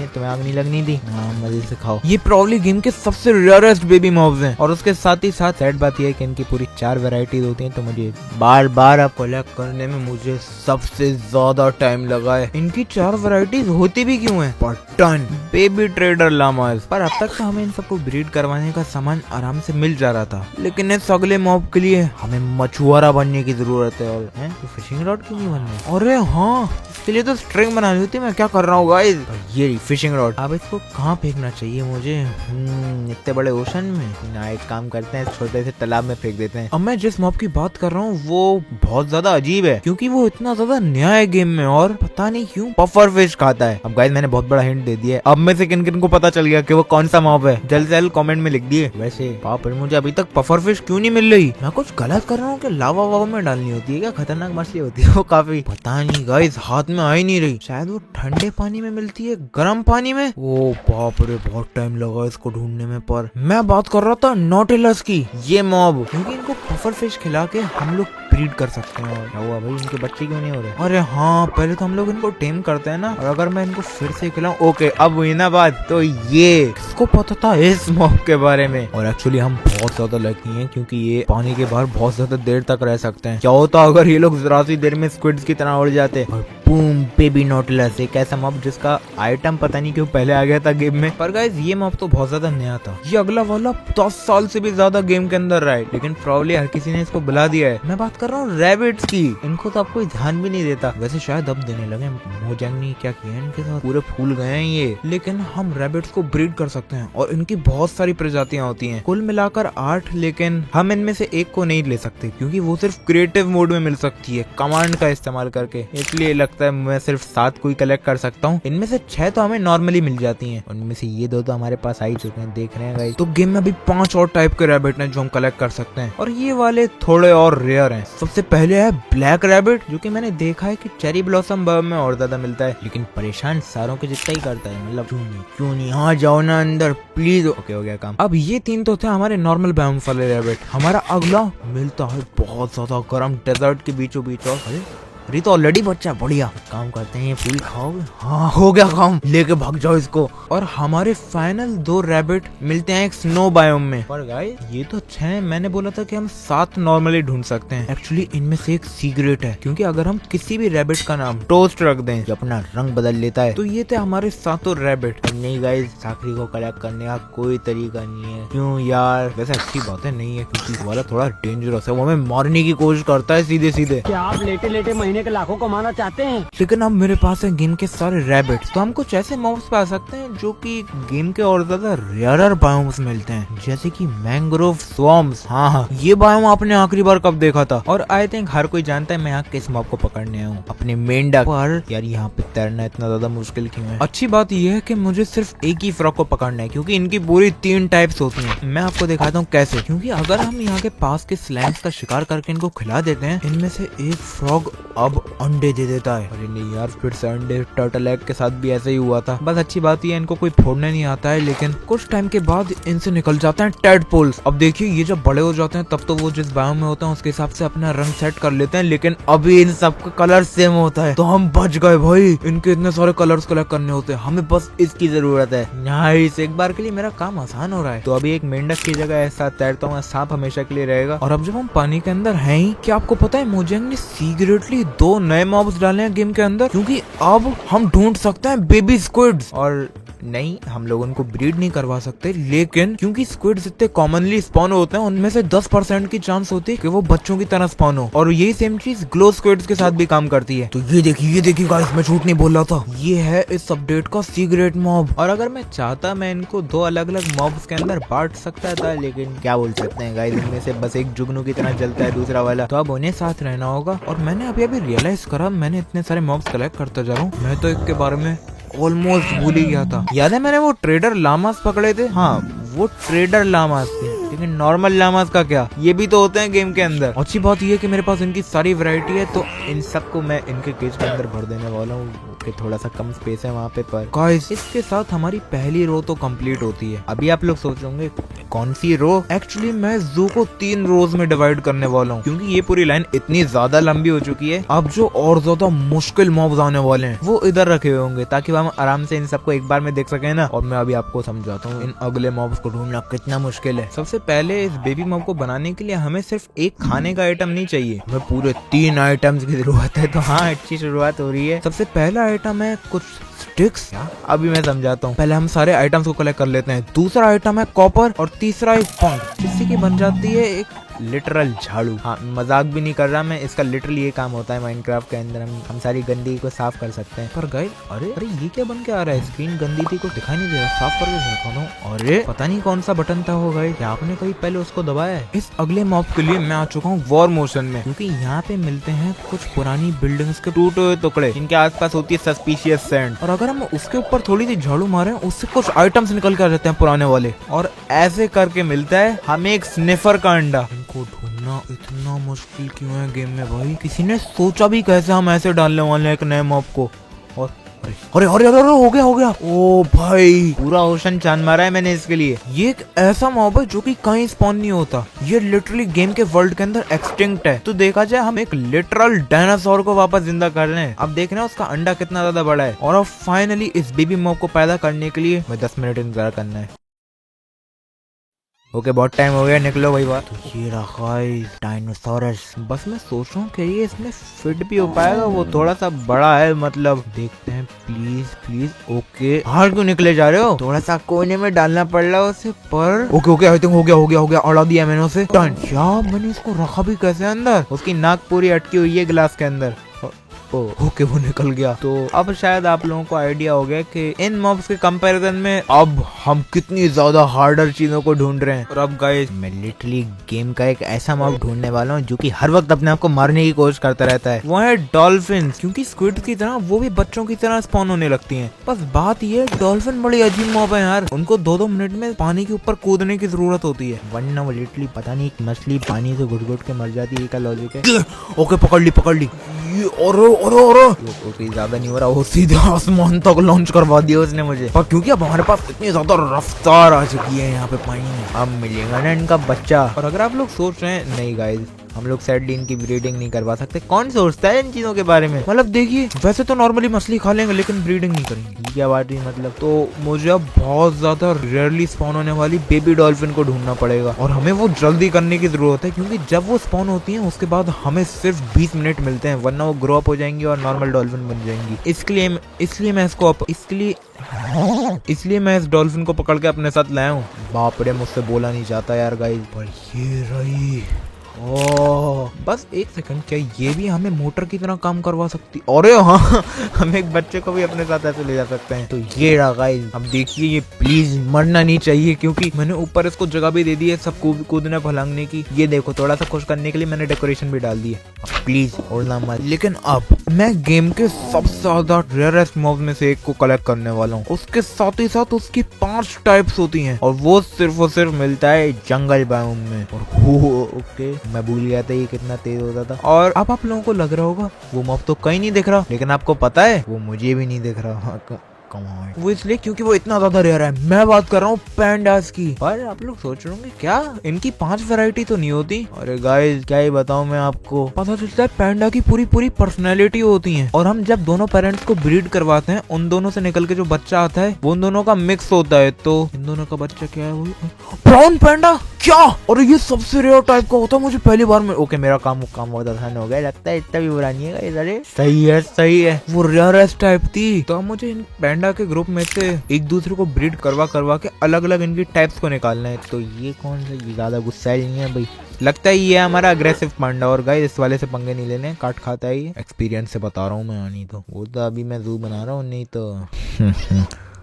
तुम्हें आग नहीं लगनी थी। हाँ मजे से खाओ। ये प्रॉब्ली गेम के सबसे रेयरेस्ट बेबी मॉब्स हैं। और उसके साथ ही साथ सैड बात यह है कि इनकी पूरी 4 वैरायटीज होती हैं। तो मुझे बार बार अब कलेक्ट करने में मुझे सबसे ज्यादा टाइम लगा है। इनकी 4 वैरायटीज होती भी क्यों है? Pattan, baby trader llamas. पर अब तक तो हमें इन सबको ब्रीड करवाने का सामान आराम से मिल जा रहा था, लेकिन इस अगले मॉब के लिए हमें मछुआरा बनने की जरूरत है। और तो फिशिंग रॉड क्यों नहीं बनने? अरे हाँ, इसके लिए तो स्ट्रिंग बनानी होती है। मैं क्या कर रहा हूँ गाइस? ये फिशिंग रॉड। अब इसको कहाँ फेंकना चाहिए मुझे? इतने बड़े ओशन में ना, एक काम करते हैं, छोटे से तालाब में फेंक देते हैं। अब मैं जिस मॉब की बात कर रहा हूँ वो बहुत ज्यादा अजीब है, क्योंकि वो इतना ज्यादा नया है गेम में, और पता नहीं क्यों पफर फिश खाता है। अब गाइस मैंने बहुत बड़ा हिंट दे दिया है। अब में से किन किन को पता चल गया कि वो कौन सा मॉब है? जल्द से जल्द कमेंट में लिख दिए। वैसे बाप रे, मुझे अभी तक पफर फिश क्यों नहीं मिल रही? मैं कुछ गलत कर रहा हूँ कि लावा वावा में डालनी होती है क्या? खतरनाक मछली होती है वो काफी, पता नहीं गाइस, हाथ में आ ही नहीं रही। शायद वो ठंडे पानी में मिलती है, गर्म पानी में। ओ बाप रे, बहुत टाइम लगा इसको ढूंढने में। पर मैं बात कर रहा था नॉटिलस की, ये मॉब, क्योंकि इनको पफर फिश खिला के हम लोग ब्रीड कर सकते हैं। और क्या हुआ भाई, इनके बच्चे क्यों नहीं हो रहे? अरे हाँ, पहले तो हम लोग इनको टेम करते हैं ना, और अगर मैं इनको फिर से खिलाऊं। ओके अब हुई ना बात। तो ये किसको पता था इस मॉब के बारे में? और एक्चुअली हम बहुत ज्यादा लकी हैं, क्योंकि ये पानी के बाहर बहुत ज्यादा देर तक रह सकते हैं। क्या होता अगर ये लोग जरा सी देर में स्क्विड्स की तरह उड़ जाते? और बूम, बेबी नॉटिलस, एक ऐसा मॉब जिसका आइटम पता नहीं क्यों पहले आ गया था गेम में। पर गाइस ये मॉब तो बहुत ज्यादा नया था। ये अगला वाला 10 साल से भी ज्यादा गेम के अंदर रहा है, लेकिन प्रॉब्ली हर किसी ने इसको बुला दिया है। मैं बात कर रहा हूँ रैबिट्स की। इनको तो अब कोई ध्यान भी नहीं देता। वैसे शायद अब देने लगे। मोजैंग ने क्या किया इनके साथ, पूरे फूल गए हैं ये। लेकिन हम रैबिट्स को ब्रीड कर सकते हैं, और इनकी बहुत सारी प्रजातियां होती हैं, कुल मिलाकर 8। लेकिन हम इनमें से एक को नहीं ले सकते, क्योंकि वो सिर्फ क्रिएटिव मोड में मिल सकती है, कमांड का इस्तेमाल करके। इसलिए लगता है मैं सिर्फ 7 को ही कलेक्ट कर सकता हूँ। इनमें से 6 तो हमें नॉर्मली मिल जाती हैं, उनमें से ये 2 तो हमारे पास आ ही चुके हैं, देख रहे हैं गाइस। तो गेम में अभी 5 और टाइप के रैबिट हैं जो हम कलेक्ट कर सकते हैं, और ये वाले थोड़े और रेयर हैं। सबसे पहले है ब्लैक रैबिट, जो कि मैंने देखा है कि चेरी ब्लॉसम बर्ब में और ज्यादा मिलता है, लेकिन परेशान सारों के जितना ही करता है। मतलब क्यों नहीं, हाँ जाओ ना अंदर प्लीज। ओके हो गया काम। अब ये 3 तो थे हमारे नॉर्मल बायोम वाले रैबिट। हमारा अगला मिलता है बहुत ज्यादा गर्म डेजर्ट के बीचों बीच। और अरे तो ऑलरेडी बच्चा, बढ़िया काम करते हैं। ये फूल खाओगे? हाँ हो गया काम, लेके भाग जाओ इसको। और हमारे फाइनल 2 रैबिट मिलते हैं एक स्नो बायोम में। पर गाइस ये तो 6, मैंने बोला था कि हम 7 नॉर्मली ढूंढ सकते हैं। एक्चुअली इनमें से एक सीक्रेट है, क्योंकि अगर हम किसी भी रैबिट का नाम टोस्ट रख दें जो अपना रंग बदल लेता है, तो ये थे हमारे 7 रैबिट। नहीं गाइस, साखरी को कलेक्ट करने का कोई तरीका नहीं है। क्यों यार? वैसे अच्छी बात है नहीं है, क्योंकि वाला थोड़ा डेंजरस है, वो हमें मारने की कोशिश करता है सीधे सीधे। क्या आप लेटे लेटे महीने के लाखों कमाना चाहते हैं? लेकिन अब मेरे पास है गेम के सारे रैबिट्स, तो हम कुछ ऐसे मॉब्स पे आ सकते हैं जो कि गेम के और ज्यादा रेयरर बायोम्स मिलते हैं, जैसे कि मैंग्रोव स्वॉर्म्स। हाँ, ये बायोम आपने आखिरी बार कब देखा था? और आई थिंक हर कोई जानता है मैं यहाँ किस मॉब को पकड़ने आया हूँ, अपने मेंढक। पर यार यहाँ पे तैरना इतना ज्यादा मुश्किल क्यों है? अच्छी बात यह है कि मुझे सिर्फ एक ही फ्रॉग को पकड़ना है, क्योंकि इनकी पूरी 3 टाइप्स होती हैं। मैं आपको दिखाता हूँ कैसे। क्योंकि अगर हम यहाँ के पास के स्लैम्स का शिकार करके इनको खिला देते हैं, इनमें से एक फ्रॉग अब अंडे दे देता है। अरे नहीं यार, फिर से अंडे। टर्टल एग के साथ भी ऐसे ही हुआ था। बस अच्छी बात ये इनको कोई फोड़ने नहीं आता है, लेकिन कुछ टाइम के बाद इनसे निकल जाते हैं टैडपोल्स। अब देखिए ये जब बड़े हो जाते हैं तब तो वो जिस बायो में होते हैं उसके हिसाब से अपना रंग सेट कर लेते हैं, लेकिन अभी इन सबका कलर सेम होता है। तो हम बच गए भाई, इनके इतने सारे कलर्स कलेक्ट करने होते हैं, हमें बस इसकी जरूरत है। नाइस, एक बार के लिए मेरा काम आसान हो रहा है। तो अभी एक मेंढक की जगह ऐसा तैरता हुआ सांप हमेशा के लिए रहेगा। और अब जब हम पानी के अंदर हैं ही, क्या आपको पता है मोजेंग ने सीक्रेटली 2 नए मॉब्स डाले हैं गेम के अंदर, क्योंकि अब हम ढूंढ सकते हैं बेबी स्क्विड्स। और नहीं, हम लोग उनको ब्रीड नहीं करवा सकते, लेकिन क्योंकि स्क्विड्स इतने कॉमनली स्पॉन होते हैं, उनमें से 10% की चांस होती है कि वो बच्चों की तरह स्पॉन हो। और यही सेम चीज ग्लो स्क्विड्स के साथ भी काम करती है। तो ये देखिए गाइस, मैं झूठ नहीं बोल रहा था, ये है इस अपडेट का सीक्रेट मॉब। और अगर मैं चाहता, मैं इनको 2 अलग अलग मॉब्स के अंदर बांट सकता था, लेकिन क्या बोल सकते हैं गाइस, इनमें से बस एक जुगनू की तरह जलता है दूसरा वाला, तो अब उन्हें साथ रहना होगा। और मैंने अभी रियलाइज करा, मैंने इतने सारे मॉब्स कलेक्ट करता जा रहा हूँ, मैं तो एक के बारे में ऑलमोस्ट भूल ही गया था। याद है मैंने वो ट्रेडर लामास पकड़े थे? हाँ, वो ट्रेडर लामास थे, लेकिन नॉर्मल लामास का क्या, ये भी तो होते हैं गेम के अंदर। अच्छी बात ये है कि मेरे पास इनकी सारी वैरायटी है, तो इन सबको मैं इनके केज के अंदर भर देने वाला हूँ। थोड़ा सा कम स्पेस है वहाँ पे, पर गाइस इसके साथ हमारी पहली रो तो कंप्लीट होती है। अभी आप लोग सोचोगे कौन सी रो? एक्चुअली मैं जू को 3 रोज में डिवाइड करने वाला हूँ, क्योंकि ये पूरी लाइन इतनी ज्यादा लंबी हो चुकी है। अब जो और ज्यादा मुश्किल मॉब्स आने वाले हैं वो इधर रखे हुए होंगे, ताकि हम आराम से इन सबको एक बार में देख सके ना। और मैं अभी आपको समझाता हूँ इन अगले मॉब्स को ढूंढना कितना मुश्किल है। सबसे पहले इस बेबी मॉब को बनाने के लिए हमें सिर्फ एक खाने का आइटम नहीं चाहिए, हमें पूरे 3 आइटम्स की जरूरत है। तो हाँ, अच्छी शुरुआत हो रही है। सबसे पहला आइटम है कुछ स्टिक्स। अभी मैं समझाता हूँ, पहले हम सारे आइटम्स को कलेक्ट कर लेते हैं। दूसरा आइटम है कॉपर, और तीसरा एक पॉन्ड, जिससे की बन जाती है एक लिटरल झाड़ू। हाँ, मजाक भी नहीं कर रहा मैं, इसका लिटरली ये काम होता है माइनक्राफ्ट के अंदर। हम सारी गंदगी को साफ कर सकते हैं। पर गाइस, अरे ये क्या बन के आ रहा है? स्क्रीन गंदी थी, कुछ दिखाई नहीं दे रहा, साफ करके दिखा दो। अरे पता नहीं कौन सा बटन था वो गाइस, क्या आपने कहीं पहले उसको दबाया है? इस अगले मॉब के लिए मैं आ चुका हूँ वॉर मोशन में, क्योंकि यहाँ पे मिलते हैं कुछ पुरानी बिल्डिंग्स के टूटे हुए टुकड़े, जिनके आसपास होती है सस्पिशियस सैंड। और अगर हम उसके ऊपर थोड़ी सी झाड़ू मारे, उससे कुछ आइटम्स निकल कर रहते हैं पुराने वाले, और ऐसे करके मिलता है हमें एक स्निफर का अंडा। इनको ढूंढना इतना मुश्किल क्यों है गेम में भाई? किसी ने सोचा भी कैसे हम ऐसे डालने वाले हैं एक नए मॉब को? और अरे अरे अरे हो गया। ओ भाई, पूरा ओशन चांद मारा है मैंने इसके लिए। ये एक ऐसा मॉब है जो कि कहीं स्पॉन नहीं होता, ये लिटरली गेम के वर्ल्ड के अंदर एक्सटिंक्ट है। तो देखा जाए हम एक लिटरल डायनासोर को वापस जिंदा कर रहे हैं। अब देख रहे हैं उसका अंडा कितना ज्यादा बड़ा है। और अब फाइनली इस बेबी मॉब को पैदा करने के लिए हमें 10 मिनट इंतजार करना है। ओके, बहुत टाइम हो गया, निकलो भाई बात। तो ये रखा डायनासोरस। बस मैं सोच रहा हूँ कि ये इसमें फिट भी हो पाएगा, वो थोड़ा सा बड़ा है, मतलब देखते हैं। प्लीज ओके, बाहर क्यों निकले जा रहे हो? थोड़ा सा कोने में डालना पड़ रहा है उसे, पर ओके आई थिंक हो गया, अड़ा दिया मैंने उसे। क्या मैंने इसको रखा भी कैसे अंदर? उसकी नाक पूरी अटकी हुई है ग्लास के अंदर। ओके, वो निकल गया। तो अब शायद आप लोगों को आइडिया हो गया कि इन मॉब्स के कंपैरिजन में अब हम कितनी ज्यादा हार्डर चीजों को ढूंढ रहे हैं। और अब गाइस, मैं लिटरली गेम का एक ऐसा मॉब ढूंढने वाला हूँ जो कि हर वक्त अपने आप को मारने की कोशिश करता रहता है। वो है डॉल्फिन, क्योंकि स्क्विड की तरह वो भी बच्चों की तरह स्पॉन होने लगती हैं। बस बात ये, डॉल्फिन बड़ी अजीब मॉब है यार। उनको 2-2 मिनट में पानी के ऊपर कूदने की जरूरत होती है, वरना वो लिटरली पता नहीं मछली पानी से घुट के मर जाती है। क्या लॉजिक है? ओके, पकड़ ली। ये और ज्यादा नहीं हो रहा, वो सीधे आसमान तक लॉन्च करवा दिया उसने मुझे। और क्योंकि अब हमारे पास इतनी ज्यादा रफ्तार आ चुकी है यहाँ पे पानी में, अब मिलेगा ना इनका बच्चा। और अगर आप लोग सोच रहे हैं नहीं गाइस, हम लोग सैडली इनकी ब्रीडिंग नहीं करवा सकते, कौन सोचता है इन चीजों के बारे में? मतलब देखिए, वैसे तो नॉर्मली मछली खा लेंगे, लेकिन ब्रीडिंग नहीं करेंगे, क्या बात है मतलब? तो मुझे अब बहुत ज्यादा रेयरली स्पॉन होने वाली बेबी डॉल्फिन को ढूंढना पड़ेगा, और हमें वो जल्दी करने की जरूरत है, क्योंकि जब वो स्पॉन होती है उसके बाद हमें सिर्फ 20 मिनट मिलते हैं, वरना वो ग्रो अप हो जाएंगी और नॉर्मल डॉल्फिन बन जाएंगी। इसलिए मैं इस डॉल्फिन को पकड़ के अपने साथ लाया हूँ। बाप रे, मुझसे बोला नहीं जाता यार गाइस, पर ये रही। ओह, बस एक सेकंड, क्या ये भी हमें मोटर की तरह काम करवा सकती? अरे हाँ, हम एक बच्चे को भी अपने साथ ऐसे ले जा सकते हैं। तो ये रहा गाइस, अब देखिए, ये प्लीज मरना नहीं चाहिए, क्योंकि मैंने ऊपर इसको जगह भी दे दी है सब कूदने फलांगने की। ये देखो, थोड़ा सा खुश करने के लिए मैंने डेकोरेशन भी डाल दी है। प्लीज उड़ना मत। लेकिन अब मैं गेम के सबसे ज्यादा रेयरेस्ट मॉब में से एक को कलेक्ट करने वाला हूँ। उसके साथ ही साथ उसकी 5 टाइप्स होती हैं, और वो सिर्फ मिलता है जंगल बायोम में। और ओके, मैं भूल गया था ये कितना तेज होता था। और अब आप लोगों को लग रहा होगा वो मॉब तो कहीं नहीं दिख रहा, लेकिन आपको पता है वो मुझे भी नहीं दिख रहा। वो इसलिए क्योंकि वो इतना ज्यादा रेयर है। मैं बात कर रहा हूँ पैंडास की। पर आप लोग सोच रहे होंगे क्या इनकी 5 वैरायटी तो नहीं होती? अरे गाइस क्या ही बताऊं मैं आपको, पता चलता है पैंडा की पूरी पर्सनैलिटी होती है। और हम जब दोनों पेरेंट्स को ब्रीड करवाते हैं, उन दोनों से निकल के जो बच्चा आता है वो उन दोनों का मिक्स होता है। तो इन दोनों का बच्चा क्या है? वो ब्राउन पैंडा। क्या? और ये सबसे रेयर टाइप का होता है। मुझे पहली बार में ओके मेरा काम बहुत आसान हो गया, लगता है इतना भी बुरा नहीं है। अरे सही है वो रेयरेस्ट टाइप थी। तो मुझे इन पैंडा के ग्रुप में से एक दूसरे को ब्रीड करवा के अलग अलग इनकी टाइप्स को निकालना है। तो ये कौन सा, ये ज्यादा गुस्सा नहीं है भाई, लगता है ये हमारा अग्रेसिव पांडा। और गाइस इस वाले से पंगे नहीं लेने, काट खाता है ये, एक्सपीरियंस से बता रहा हूँ मैं। नहीं तो वो तो अभी मैं जू बना रहा हूँ, नहीं तो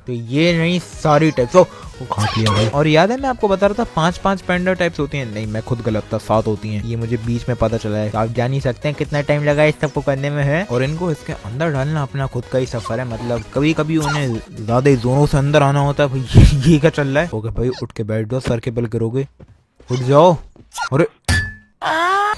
तो ये नहीं सारी टाइप्स खाट लिया भाई। और याद है मैं आपको बता रहा था 5 पैंडा टाइप्स होती हैं। नहीं मैं खुद गलत था, 7 होती हैं। ये मुझे बीच में पता चला है। तो आप जान ही सकते हैं कितना टाइम लगा इस सबको करने में है। और इनको इसके अंदर डालना अपना खुद का ही सफर है। मतलब कभी कभी उन्हें ज्यादा जोरों से अंदर आना होता है। भाई ये क्या चल रहा है? ओके भाई उठ के बैठ जाओ, सर के बल गिरोगे, उठ जाओ। अरे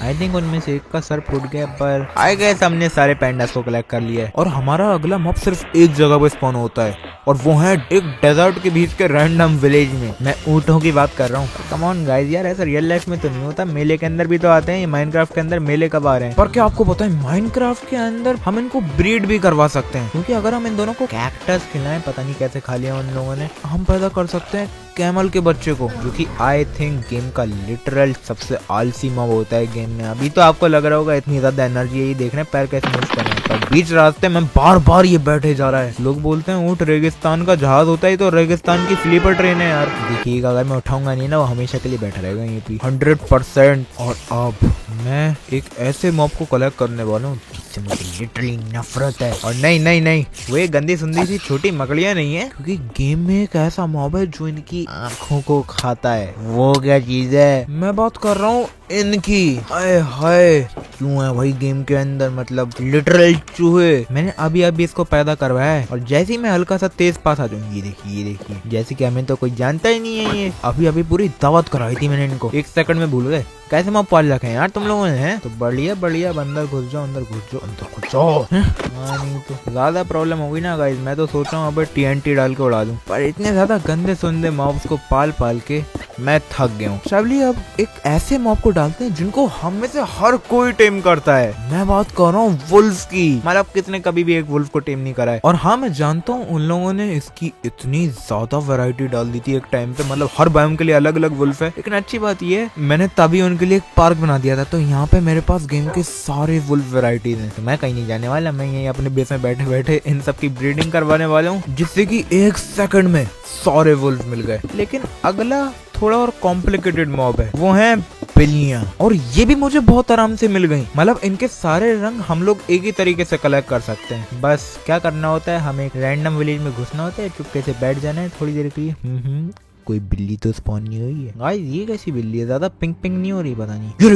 आई थिंक उनमें से एक का सर फूट गया, पर आई गए हमने सारे पैंडास को कलेक्ट कर लिया है। और हमारा अगला मॉब सिर्फ एक जगह पे स्पॉन होता है, और वो है एक डेजर्ट के बीच के रैंडम विलेज में। मैं ऊँटों की बात कर रहा हूँ। कम ऑन गाइस यार, ऐसा रियल लाइफ में तो नहीं होता। मेले के अंदर भी तो आते हैं। ये माइनक्राफ्ट के अंदर मेले कब आ रहे हैं? पर क्या आपको पता है माइनक्राफ्ट के अंदर हम इनको ब्रीड भी करवा सकते हैं। क्योंकि अगर हम इन दोनों को कैक्टस खिलाएं, पता नहीं कैसे खा लिया उन लोगों ने, हम पैदा कर सकते हैं कैमल के बच्चे को, जो कि आई थिंक गेम का लिटरल सबसे आलसी मॉब होता है गेम में। अभी तो आपको लग रहा होगा इतनी ज्यादा एनर्जी है, ये देख रहे हैं पैर कैसे मूव कर रहे हैं। पर बीच रास्ते में बार ये बैठे जा रहा है। लोग बोलते हैं ऊँट रेगिस्तान का जहाज होता है, तो रेगिस्तान की स्लीपर ट्रेन है यार। देखिएगा अगर मैं उठाऊंगा नहीं ना, वो हमेशा के लिए बैठा रहेगा ये भी 100%। और अब मैं एक ऐसे मॉब को कलेक्ट करने वाला हूँ जिससे मुझे लिटरली नफरत है। और नहीं वो एक गंदी सुंदी सी छोटी मकड़ियाँ नहीं है, क्योंकि गेम में एक ऐसा मॉब है जो इनकी आंखों को खाता है। वो क्या चीज है? मैं बात कर रहा हूँ इनकी। हाय क्यों है भाई गेम के अंदर, मतलब लिटरल चूहे। मैंने अभी इसको पैदा करवाया है, और जैसे ही मैं हल्का सा तेज पास आ जाऊँ, ये देखिए जैसे कि हमें तो कोई जानता ही नहीं है। ये अभी पूरी दावत कराई थी मैंने इनको, 1 सेकंड में भूल गए। कैसे मॉब पाल रखे हैं यार तुम लोगों ने, हैं? तो बढ़िया अंदर घुस जाओ। नहीं तो ज्यादा प्रॉब्लम होगी ना गाइस। मैं तो सोच रहा हूँ अब TNT डाल के उड़ा दूं, पर इतने ज्यादा गंदे सुंदे मॉब्स को पाल के मैं थक गया हूँ। चलिए अब एक ऐसे मॉब को डालते हैं जिनको हम में से हर कोई टेम करता है। मैं बात कर रहा हूँ वुल्फ की। मतलब किसने कभी भी एक वुल्फ को टेम नहीं करा है? और हाँ मैं जानता हूँ उन लोगों ने इसकी इतनी ज्यादा वैरायटी डाल दी थी एक टाइम पे। मतलब हर बायोम के लिए अलग अलग वुल्फ है। लेकिन अच्छी बात ये है मैंने तभी उनके लिए एक पार्क बना दिया था। तो यहाँ पे मेरे पास गेम के सारे वुल्फ वैरायटीज हैं। तो मैं कहीं नहीं जाने वाला, मैं यही अपने बेस में बैठे इन सब की ब्रीडिंग करवाने वाला हूँ, जिससे कि 1 सेकंड में सारे वुल्फ मिल गए। लेकिन अगला थोड़ा और कॉम्प्लिकेटेड मॉब है, वो है बिल्लियां। और ये भी मुझे बहुत आराम से मिल गई। मतलब इनके सारे रंग हम लोग एक ही तरीके से कलेक्ट कर सकते हैं। बस क्या करना होता है, हमें एक रैंडम विलेज में घुसना होता है, चुपके से बैठ जाना है थोड़ी देर के लिए। कोई बिल्ली तो स्पॉन नहीं हुई है। गाइस ये कैसी बिल्ली है? ज्यादा पिंक नहीं हो रही, पता नहीं।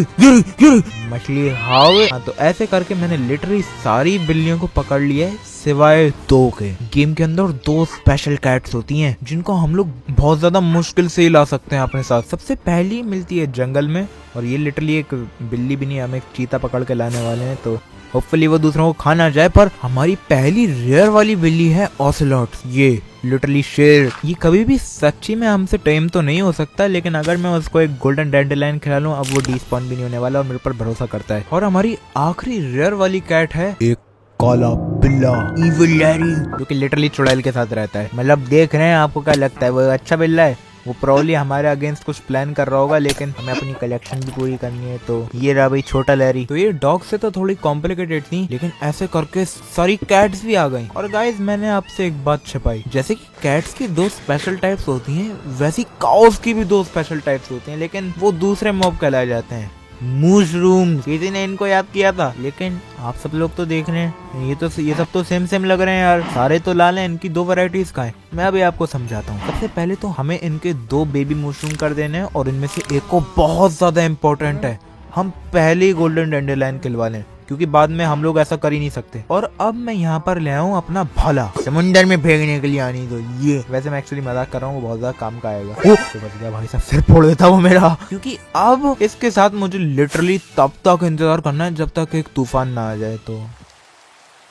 ये मछली हावे। हाँ तो ऐसे करके मैंने लिटरली सारी बिल्लियों को पकड़ लिया है, सिवाय 2 के। गेम के अंदर 2 स्पेशल कैट्स होती हैं, जिनको हम लोग बहुत ज्यादा मुश्किल से ही ला सकते हैं अपने साथ। सबसे पहली मिलती है जंगल में, और ये लिटरली एक बिल्ली भी नहीं, हम एक चीता पकड़ के लाने वाले हैं। तो होपफुली वो दूसरों को खा ना जाए। पर हमारी पहली रेयर वाली बिल्ली है ऑसेलॉट। ये लिटरली शेर। ये कभी भी सच्ची में हमसे टेम तो नहीं हो सकता, लेकिन अगर मैं उसको एक गोल्डन डैंडेलियन खिला लूं, अब वो डिस्पॉन भी नहीं होने वाला और मेरे पर भरोसा करता है। और हमारी आखिरी रेयर वाली कैट है एक काला बिल्ला, इविल लैरी, जो कि लिटरली चुड़ैल के साथ रहता है। मतलब देख रहे हैं, आपको क्या लगता है वो अच्छा बिल्ला है? वो प्रॉब्ली हमारे अगेंस्ट कुछ प्लान कर रहा होगा, लेकिन हमें अपनी कलेक्शन भी पूरी करनी है। तो ये रहा भाई छोटा लैरी। तो ये डॉग से तो थोड़ी कॉम्प्लिकेटेड थी, लेकिन ऐसे करके सारी कैट्स भी आ गई। और गाइज मैंने आपसे एक बात छिपाई, जैसे कि कैट्स की 2 स्पेशल टाइप्स होती हैं, वैसी काउस की भी 2 स्पेशल टाइप्स होती हैं, लेकिन वो दूसरे मॉब कहलाए जाते हैं मशरूम। किसी ने इनको याद किया था, लेकिन आप सब लोग तो देख रहे हैं ये सब तो सेम लग रहे हैं यार। सारे तो लाल हैं, इनकी 2 वैरायटीज का है। मैं अभी आपको समझाता हूँ। सबसे पहले तो हमें इनके 2 बेबी मशरूम कर देने हैं, और इनमें से एक को बहुत ज्यादा इम्पोर्टेंट है हम पहले ही गोल्डन डैंडेलियन खिलवा लें, क्योंकि बाद में हम लोग ऐसा कर ही नहीं सकते। और अब मैं यहाँ पर ले आऊँ अपना भाला, समुंदर में फेंकने के लिए आनी तो ये, वैसे मैं एक्चुअली मजाक कर रहा हूँ, वो बहुत ज्यादा काम का आएगा। तो बच गया भाई साहब, सिर फोड़ देता वो मेरा। क्योंकि अब इसके साथ मुझे लिटरली तब तक इंतजार करना है जब तक एक तूफान ना आ जाए। तो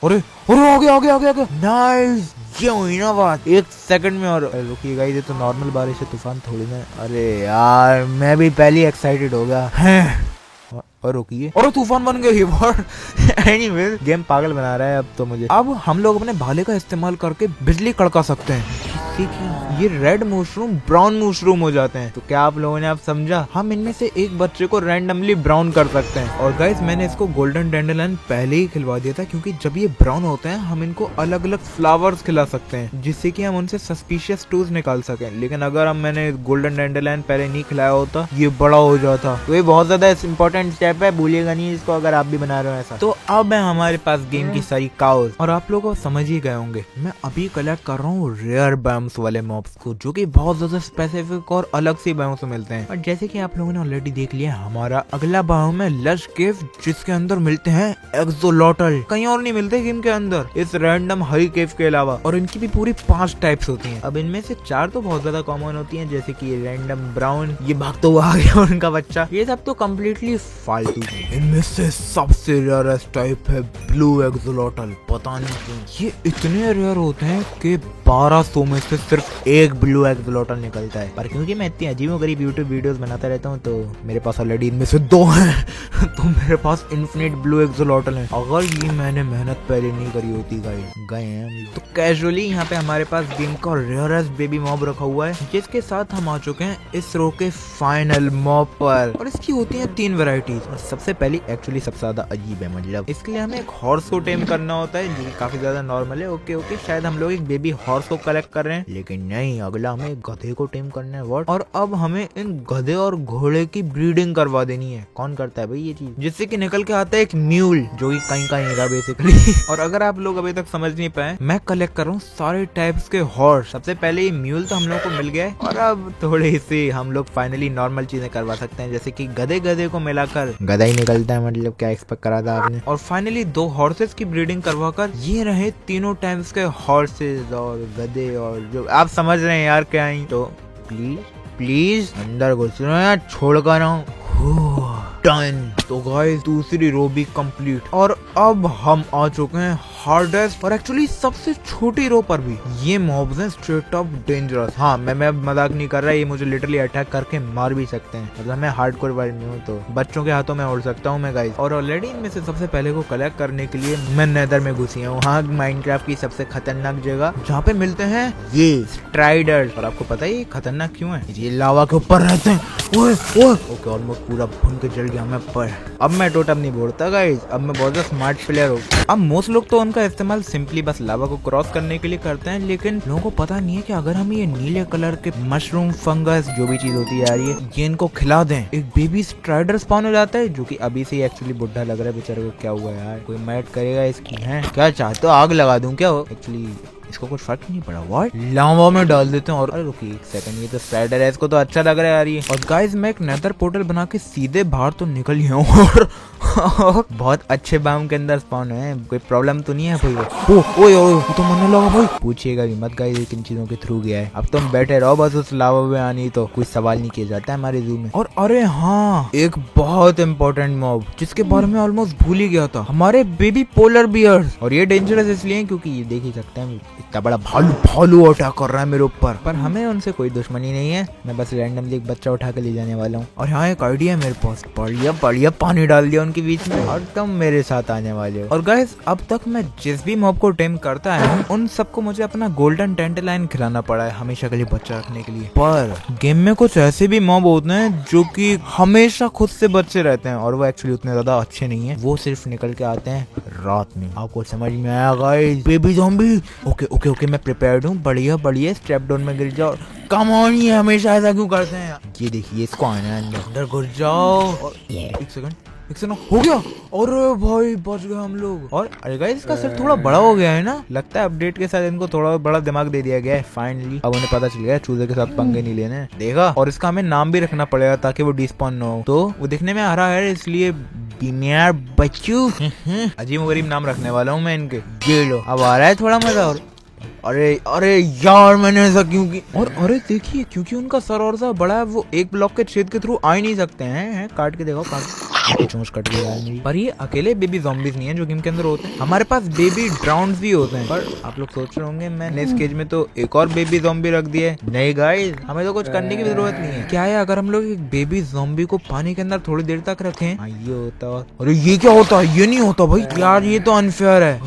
अरे अरे आ गया नाइस, ये हुई ना बात 1 सेकंड में। और रुकिएगा, ये तो नॉर्मल बारिश है, तूफान थोड़ी ना। अरे यार मैं भी पहले एक्साइटेड हो गया है। और रुकिए, और तूफान बन गया ये बार। एनीवेज गेम पागल बना रहा है अब तो मुझे। अब हम लोग अपने भाले का इस्तेमाल करके बिजली कड़का सकते हैं, कि ये रेड मशरूम ब्राउन मशरूम हो जाते हैं। तो क्या आप लोगों ने आप समझा, हम इनमें से एक बच्चे को रैंडमली ब्राउन कर सकते हैं। और गाइस मैंने इसको गोल्डन डैंडेलियन पहले ही खिलवा दिया था, क्योंकि जब ये ब्राउन होते हैं हम इनको अलग अलग फ्लावर्स खिला सकते हैं, जिससे कि हम उनसे सस्पिशियस टूज निकाल सकें। लेकिन अगर हम मैंने गोल्डन डैंडेलियन पहले नहीं खिलाया होता, ये बड़ा हो जाता। तो ये बहुत ज्यादा इंपॉर्टेंट स्टेप है, भूलिएगा नहीं इसको अगर आप भी बना रहे हो ऐसा। तो अब है हमारे पास गेम की सारी काउज, और आप लोग समझ ही गए होंगे मैं अभी कलेक्ट कर रहा हूँ रेयर बायोम्स वाले मॉब्स को, जो कि बहुत ज्यादा स्पेसिफिक और अलग से बायोम्स में मिलते हैं। और जैसे कि आप लोगों ने ऑलरेडी देख लिया, हमारा अगला बायोम है लश केव, जिसके अंदर मिलते हैं एक्सोलोटल, कहीं और नहीं मिलते गेम के अंदर इस रैंडम हरी केव के अलावा। और इनकी भी पूरी 5 टाइप्स होती हैं। अब इनमें से 4 तो बहुत ज्यादा कॉमन होती हैं, जैसे कि रैंडम ब्राउन, ये भागता हुआ आ गया उनका बच्चा, ये सब तो कम्प्लीटली फालतू। इनमें से सबसे रेयरेस्ट टाइप है ब्लू एक्सोलोटल, पता नहीं क्यों ये इतने रेयर होते हैं कि 1200 में से सिर्फ एक ब्लू एक्सोलोटल निकलता है। पर क्योंकि मैं इतनी अजीबोगरीब यूट्यूब वीडियोस बनाता रहता हूँ, तो मेरे पास ऑलरेडी इनमें से 2 हैं। तो मेरे पास इन्फिनिट ब्लू एक्सोलोटल है। अगर ये मैंने मेहनत पहले नहीं करी होती गए हैं तो कैजुअली यहाँ पे हमारे पास गेम का रेयरेस्ट बेबी मॉब रखा हुआ है, जिसके साथ हम आ चुके हैं इस रो के फाइनल मॉब पर। और इसकी होती है 3 वेराइटीज। और सबसे पहली एक्चुअली सबसे ज्यादा अजीब है, मतलब इसके लिए हमें एक हॉर्स को टेम करना होता है, जो कि काफी ज्यादा नॉर्मल है। ओके शायद हम लोग एक बेबी हॉर्स को कलेक्ट कर रहे हैं, लेकिन नहीं, अगला हमें गधे को टेम करना है। व्हाट? और अब हमें इन गधे और घोड़े की ब्रीडिंग करवा देनी है। कौन करता है भाई ये चीज? जिससे कि निकल के आता है एक म्यूल, जो कि कहीं का नहीं रहा बेसिकली। और अगर आप लोग अभी तक समझ नहीं पाए, मैं कलेक्ट कर रहा हूँ सारे टाइप्स के हॉर्स। सबसे पहले ये म्यूल तो हम लोग को मिल गया है, और अब थोड़ी सी हम लोग फाइनली नॉर्मल चीजें करवा सकते हैं, जैसे कि गधे को मिलाकर गधा ही निकलता है। मतलब क्या एक्सपेक्ट करा था आपने? और फाइनली 2 हॉर्सेस की ब्रीडिंग करवा कर ये रहे तीनों टाइप्स के हॉर्सेस और गधे, और जो आप समझ रहे हैं यार क्या है। तो प्लीज अंदर घुस रहे हैं, छोड़ कर डन। तो गाइस दूसरी रो भी कंप्लीट, और अब हम आ चुके हैं हार्डेस्ट और एक्चुअली सबसे छोटी रो पर भी। ये मॉब्स हैं स्ट्रेट अप डेंजरस। हाँ मैं मजाक नहीं कर रहा, ये मुझे लिटरली अटैक करके मार भी सकते हैं। मतलब मैं हार्डकोर वर्ल्ड में हूँ, तो बच्चों के हाथों में उड़ सकता हूँ मैं गाइस। और ऑलरेडी इनमें से सबसे पहले को कलेक्ट करने के लिए मैं नेदर में घुसी हूँ। हाँ, माइनक्राफ्ट की सबसे खतरनाक जगह, जहाँ पे मिलते हैं ये स्ट्राइडर्स। और आपको पता है ये खतरनाक क्यों है? ये लावा के ऊपर रहते हैं। ओके ऑलमोस्ट पूरा भून के जल गया मैं पर। अब मैं टोटम नहीं बोलता गाइस, अब मैं बहुत ज्यादा स्मार्ट प्लेयर हूँ। अब मोस्ट लोग तो उनका इस्तेमाल सिंपली बस लावा को क्रॉस करने के लिए करते हैं, लेकिन लोगों को पता नहीं है कि अगर हम ये नीले कलर के मशरूम, फंगस, जो भी चीज होती है यार, ये इनको खिला दें, एक बेबी स्ट्राइडर स्पॉन हो जाता है, जो कि अभी से एक्चुअली बुढ़ा लग रहा है बेचारे को। क्या हुआ यार? कोई मैट करेगा इसकी? है क्या चाहते हो आग लगा दूं क्या? एक्चुअली इसको कुछ फर्क नहीं पड़ा। व्हाट? लावा में डाल देते हैं। और अरे रुकिए 1 सेकंड, ये तो स्लाइडर है, इसको तो अच्छा लग रहा है यार ये। और गाइस मैं एक नेदर पोर्टल बना के सीधे बाहर तो निकल ही हूँ, और बहुत अच्छे बाम के अंदर स्पॉन है, कोई प्रॉब्लम तो नहीं है भाई। ओए तो मरने लगा भाई। पूछिएगा भी मत गाइस, किन चीजों के थ्रू गया है। अब तुम बैठे रहो बस, उस लावा में आनी तो कुछ सवाल नहीं किया जाता है हमारे जू में। और अरे हाँ, एक बहुत इंपॉर्टेंट मॉब जिसके बारे में ऑलमोस्ट भूल ही गया था, हमारे बेबी पोलर बियर्स। और ये डेंजरस इसलिए क्योंकि ये देख ही सकते हैं इतना बड़ा भालू अटैक कर रहा है मेरे ऊपर। पर हमें उनसे कोई दुश्मनी नहीं है, मैं बस रैंडमली एक बच्चा उठा के ले जाने वाला हूँ। और यहाँ एक आइडिया है मेरे पास, बढ़िया पानी डाल दिया उनके बीच में, और तुम मेरे साथ आने वाले हो। और गाइस अब तक मैं जिस भी मॉब को टेम करता है, उन सबको मुझे अपना गोल्डन डैंडेलियन खिलाना पड़ा है हमेशा के लिए बच्चा रखने के लिए। पर गेम में कुछ ऐसे भी मॉब होते हैं जो कि हमेशा खुद से बच्चे रहते हैं, और वो एक्चुअली उतने ज्यादा अच्छे नहीं है, वो सिर्फ निकल के आते हैं रात में। आपको समझ में आया गाइस? Baby zombie. ओके मैं प्रिपेयर्ड हूँ। बढ़िया स्टेप डाउन में गिर जाओ। कम ऑन, ये हमेशा ऐसा क्यों करते हैं? ये देखिए इसको आना है अंदर घुस जाओ। और एक सेकंड हो गया। अरे भाई बच गए हम लोग। और अरे गाइस इसका सिर थोड़ा बड़ा हो गया है ना, लगता है अपडेट के साथ इनको थोड़ा बड़ा दिमाग दे दिया गया है फाइनली। अब उन्हें पता चल गया चूजे के साथ पंगे नहीं लेने, देखा। और इसका हमें नाम भी रखना पड़ेगा ताकि वो डिस्पॉन ना हो। तो वो दिखने में हरा है इसलिए यार बच्चू अजीब गरीब नाम रखने वाला हूँ मैं इनके। ये लो, अब आ रहा है थोड़ा मजा। और अरे अरे यार मैंने ऐसा क्यों की। और अरे देखिए, क्योंकि उनका सर और सा बड़ा है, वो एक ब्लॉक के छेद के थ्रू आ ही नहीं सकते हैं। काट के देखो, चोंच कट गया है मेरी। पर ये अकेले बेबी ज़ॉम्बीज नहीं है जो गेम के अंदर होते हैं, हमारे पास बेबी ड्राउन्स भी होते हैं। पर आप लोग सोच रहे होंगे मैंने इस केज में तो एक और बेबी ज़ॉम्बी रख दिया है। नहीं गाइस, हमें तो कुछ करने की जरूरत नहीं है। क्या है अगर हम लोग एक बेबी ज़ॉम्बी को पानी के अंदर थोड़ी देर तक रखें? ये होता है। अरे ये क्या होता है? ये नहीं होता भाई यार, ये तो अनफेयर है।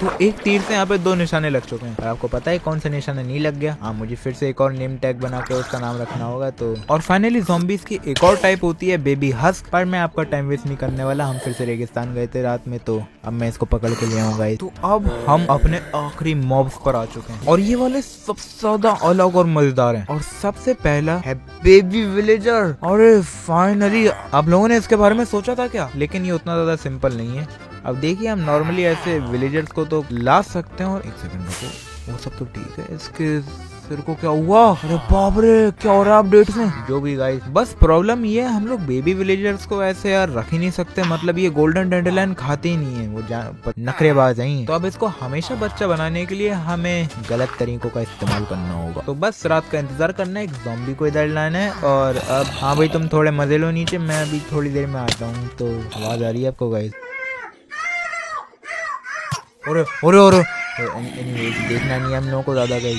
तो एक तीर से यहाँ पे 2 निशाने लग चुके हैं। और आपको पता है कौन सा निशाना नहीं लग गया? हाँ, मुझे फिर से एक और नेम टैग बना के उसका नाम रखना होगा। तो और फाइनली ज़ॉम्बीज की एक और टाइप होती है बेबी हस्क। पर मैं आपका टाइम वेस्ट नहीं करने वाला। हम फिर से रेगिस्तान गए थे रात में, तो अब मैं इसको पकड़ के ले आऊंगा। तो अब हम अपने आखिरी मॉब्स पर आ चुके हैं और ये वाले सबसे ज्यादा अलग और मजेदार हैं। और सबसे पहला है बेबी विलेजर। अरे फाइनली, आप लोगों ने इसके बारे में सोचा था क्या? लेकिन ये उतना ज्यादा सिंपल नहीं है। अब देखिए, हम नॉर्मली ऐसे विलेजर्स को तो ला सकते हैं। और एक सेकंड रुको, वो सब तो ठीक है। इसके सिर को क्या हुआ? अरे बाप रे, क्या हो रहा है अपडेट में? जो भी गाइस, बस प्रॉब्लम ये है हम लोग बेबी विलेजर्स को ऐसे यार रख ही नहीं सकते। मतलब ये गोल्डन डैंडेलियन खाते ही नहीं है, वो नखरेबाज हैं। तो अब इसको हमेशा बच्चा बनाने के लिए हमें गलत तरीकों का इस्तेमाल करना होगा। तो बस रात का इंतजार करना है, एक ज़ॉम्बी को इधर लाना है। और अब हाँ भाई, तुम थोड़े मजे लो नीचे, मैं अभी थोड़ी देर में आता हूँ। तो आवाज आ रही है आपको गाइस? और देखना नहीं हम लोगों को ज्यादा गई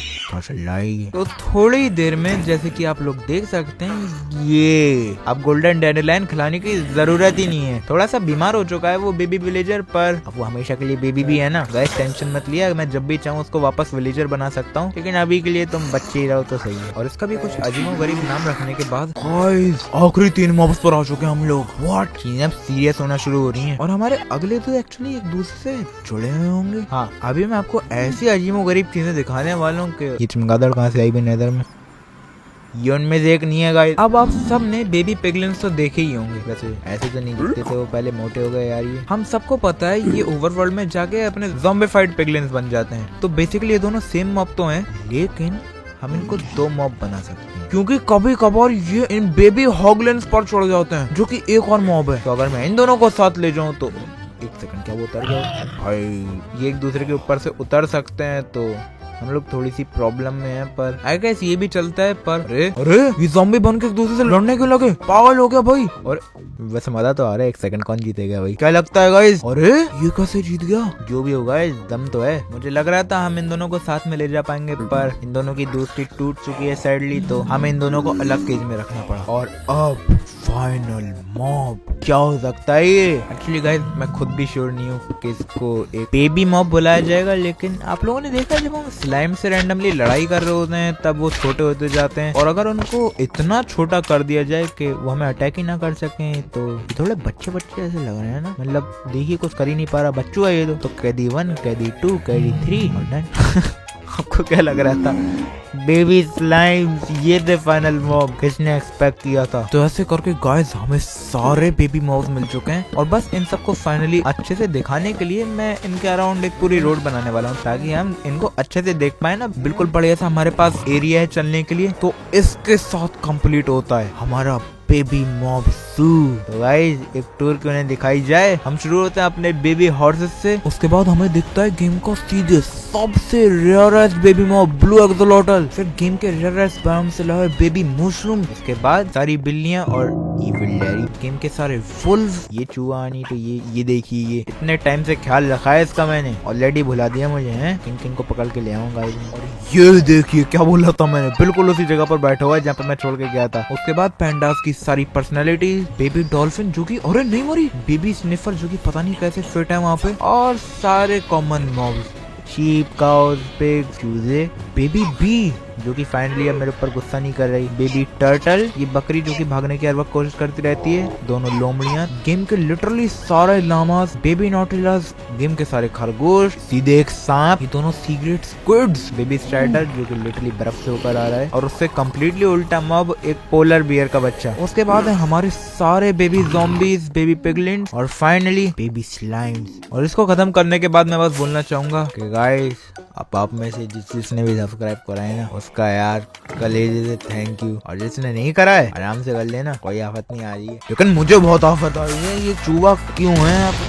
तो थोड़ी देर में, जैसे कि आप लोग देख सकते हैं, ये अब गोल्डन डैंडेलियन खिलाने की जरूरत ही नहीं है। थोड़ा सा बीमार हो चुका है वो बेबी विलेजर, पर अब वो हमेशा के लिए बेबी भी है ना गाइस। टेंशन मत लिया, मैं जब भी चाहूँ उसको वापस विलेजर बना सकता हूँ। लेकिन अभी के लिए तुम बच्चे ही रहो तो सही है। और इसका भी कुछ अजीबोगरीब नाम रखने के बाद आखिरी 3 मॉब्स पर आ चुके हैं हम लोग। व्हाट, चीजें अब सीरियस होना शुरू हो रही हैं। और हमारे अगले तो एक्चुअली एक दूसरे से जुड़े हुए होंगे। हाँ, अभी मैं आपको ऐसी अजीबोगरीब चीजें दिखाने वाला हूँ कि ये चमगादड़ कहाँ से आई भी नजर में। ये उनमें से एक नहीं है गाइस। अब आप सब ने बेबी पिगलिन्स तो देखे ही होंगे। वैसे ऐसे तो नहीं दिखते थे, वो पहले मोटे हो गए यार। ये हम सबको पता है, ये ओवरवर्ल्ड में जाके अपने ज़ॉम्बिफाइड पिगलिन्स बन जाते हैं। तो बेसिकली ये दोनों सेम मॉब तो हैं, लेकिन हम इनको 2 मॉब बना सकते हैं, क्योंकि कभी कभार ये इन बेबी हॉगलिन्स पर चढ़ जाते हैं, जो कि एक और मॉब है। तो अगर मैं इन दोनों को साथ ले जाऊँ तो एक सेकंड, क्या वो उतर गया भाई? ये एक दूसरे के ऊपर से उतर सकते हैं, तो हम लोग थोड़ी सी प्रॉब्लम में हैं। पर आई गेस ये भी चलता है। पर अरे ये ज़ॉम्बी बन के एक दूसरे से लड़ने क्यों लगे? पागल हो गया भाई। और वैसे मजा तो आ रहा है। एक सेकंड, कौन जीतेगा भाई? क्या लगता है गाइस? अरे ये कैसे जीत गया? जो भी होगा दम तो है। मुझे लग रहा था हम इन दोनों को साथ में ले जा पाएंगे, पर इन दोनों की दोस्ती टूट चुकी है सैडली। तो हमें इन दोनों को अलग केज में रखना पड़ा। और अब फाइनल मॉब क्या हो सकता है ये? एक्चुअली गाइस, मैं खुद भी श्योर नहीं हूँ कि इसको एक बेबी मॉब बुलाया जाएगा। लेकिन आप लोगों ने देखा, जब हम स्लाइम से रैंडमली लड़ाई कर रहे होते हैं, तब वो छोटे होते जाते हैं। और अगर उनको इतना छोटा कर दिया जाए कि वो हमें अटैक ही ना कर सकें, तो थोड़े बच्चे ऐसे लग रहे हैं ना। मतलब देखिए, कुछ कर ही नहीं पा रहा, बच्चू है ये तो कैदी 1, कैदी 2, कैदी 3 और डन। आपको क्या लग रहा था? बेबी स्लाइम्स, ये थे फाइनल मॉब। किसने एक्सपेक्ट किया था? तो ऐसे करके गाइस, हमें सारे बेबी मॉब्स मिल चुके हैं। और बस इन सबको फाइनली अच्छे से दिखाने के लिए मैं इनके अराउंड एक पूरी रोड बनाने वाला हूँ, ताकि हम इनको अच्छे से देख पाए ना। बिल्कुल बढ़िया सा हमारे पास एरिया है चलने के लिए। तो इसके साथ कंप्लीट होता है हमारा बेबी मॉब ज़ू। तो गाइस, एक टूर क्यों नहीं दिखाई जाए? हम शुरू होते हैं अपने बेबी हॉर्सेस से। उसके बाद हमें दिखता है गेम का सीधे सबसे rarest baby mob blue axolotl. फिर गेम के रेयरेस्ट बायोम से लाए बेबी मशरूम। उसके बाद सारी बिल्लियां और इविल डैडी, गेम के सारे वुल्व्स। ये चूहा नहीं तो ये देखिए, ये इतने टाइम से ख्याल रखा है इसका मैंने, ऑलरेडी भुला दिया मुझे है। किन को पकड़ के ले आऊंगा। और ये देखिए, क्या बोला था मैंने, बिल्कुल उसी जगह पर बैठा हुआ है जहाँ पर मैं छोड़ के गया था। उसके बाद पैंडास की सारी पर्सनैलिटी, बेबी डॉल्फिन जो कि अरे नहीं मरी, बेबी स्निफर जो कि पता नहीं कैसे फिट है वहाँ पे, और सारे common mobs, sheep, cows, pig, चूजे, बेबी बी जो कि फाइनली अब मेरे ऊपर गुस्सा नहीं कर रही, बेबी टर्टल, ये बकरी जो कि भागने की हर वक्त कोशिश करती रहती है, दोनों लोमड़ियां, गेम के लिटरली सारे लामास, बेबी नॉटिलस, गेम के सारे खरगोश, सीधे एक सांप, ये दोनों सीक्रेट स्क्विड्स, बेबी स्ट्राइडर जो कि लिटरली बर्फ से होकर आ रहा है, और उससे कम्प्लीटली उल्टा मॉब एक पोलर बियर का बच्चा। उसके बाद है हमारे सारे बेबी ज़ॉम्बीज, बेबी पिगलिन्स और फाइनली बेबी स्लाइम्स। और इसको खत्म करने के बाद मैं बस बोलना चाहूंगा कि गाइस, आप में से जिसने भी सब्सक्राइब करा है ना उसका यार कलेजे से थैंक यू, और जिसने नहीं करा है आराम से कर लेना, कोई आफत नहीं आ रही है। लेकिन मुझे बहुत आफत आ रही है, ये चूहा क्यों है?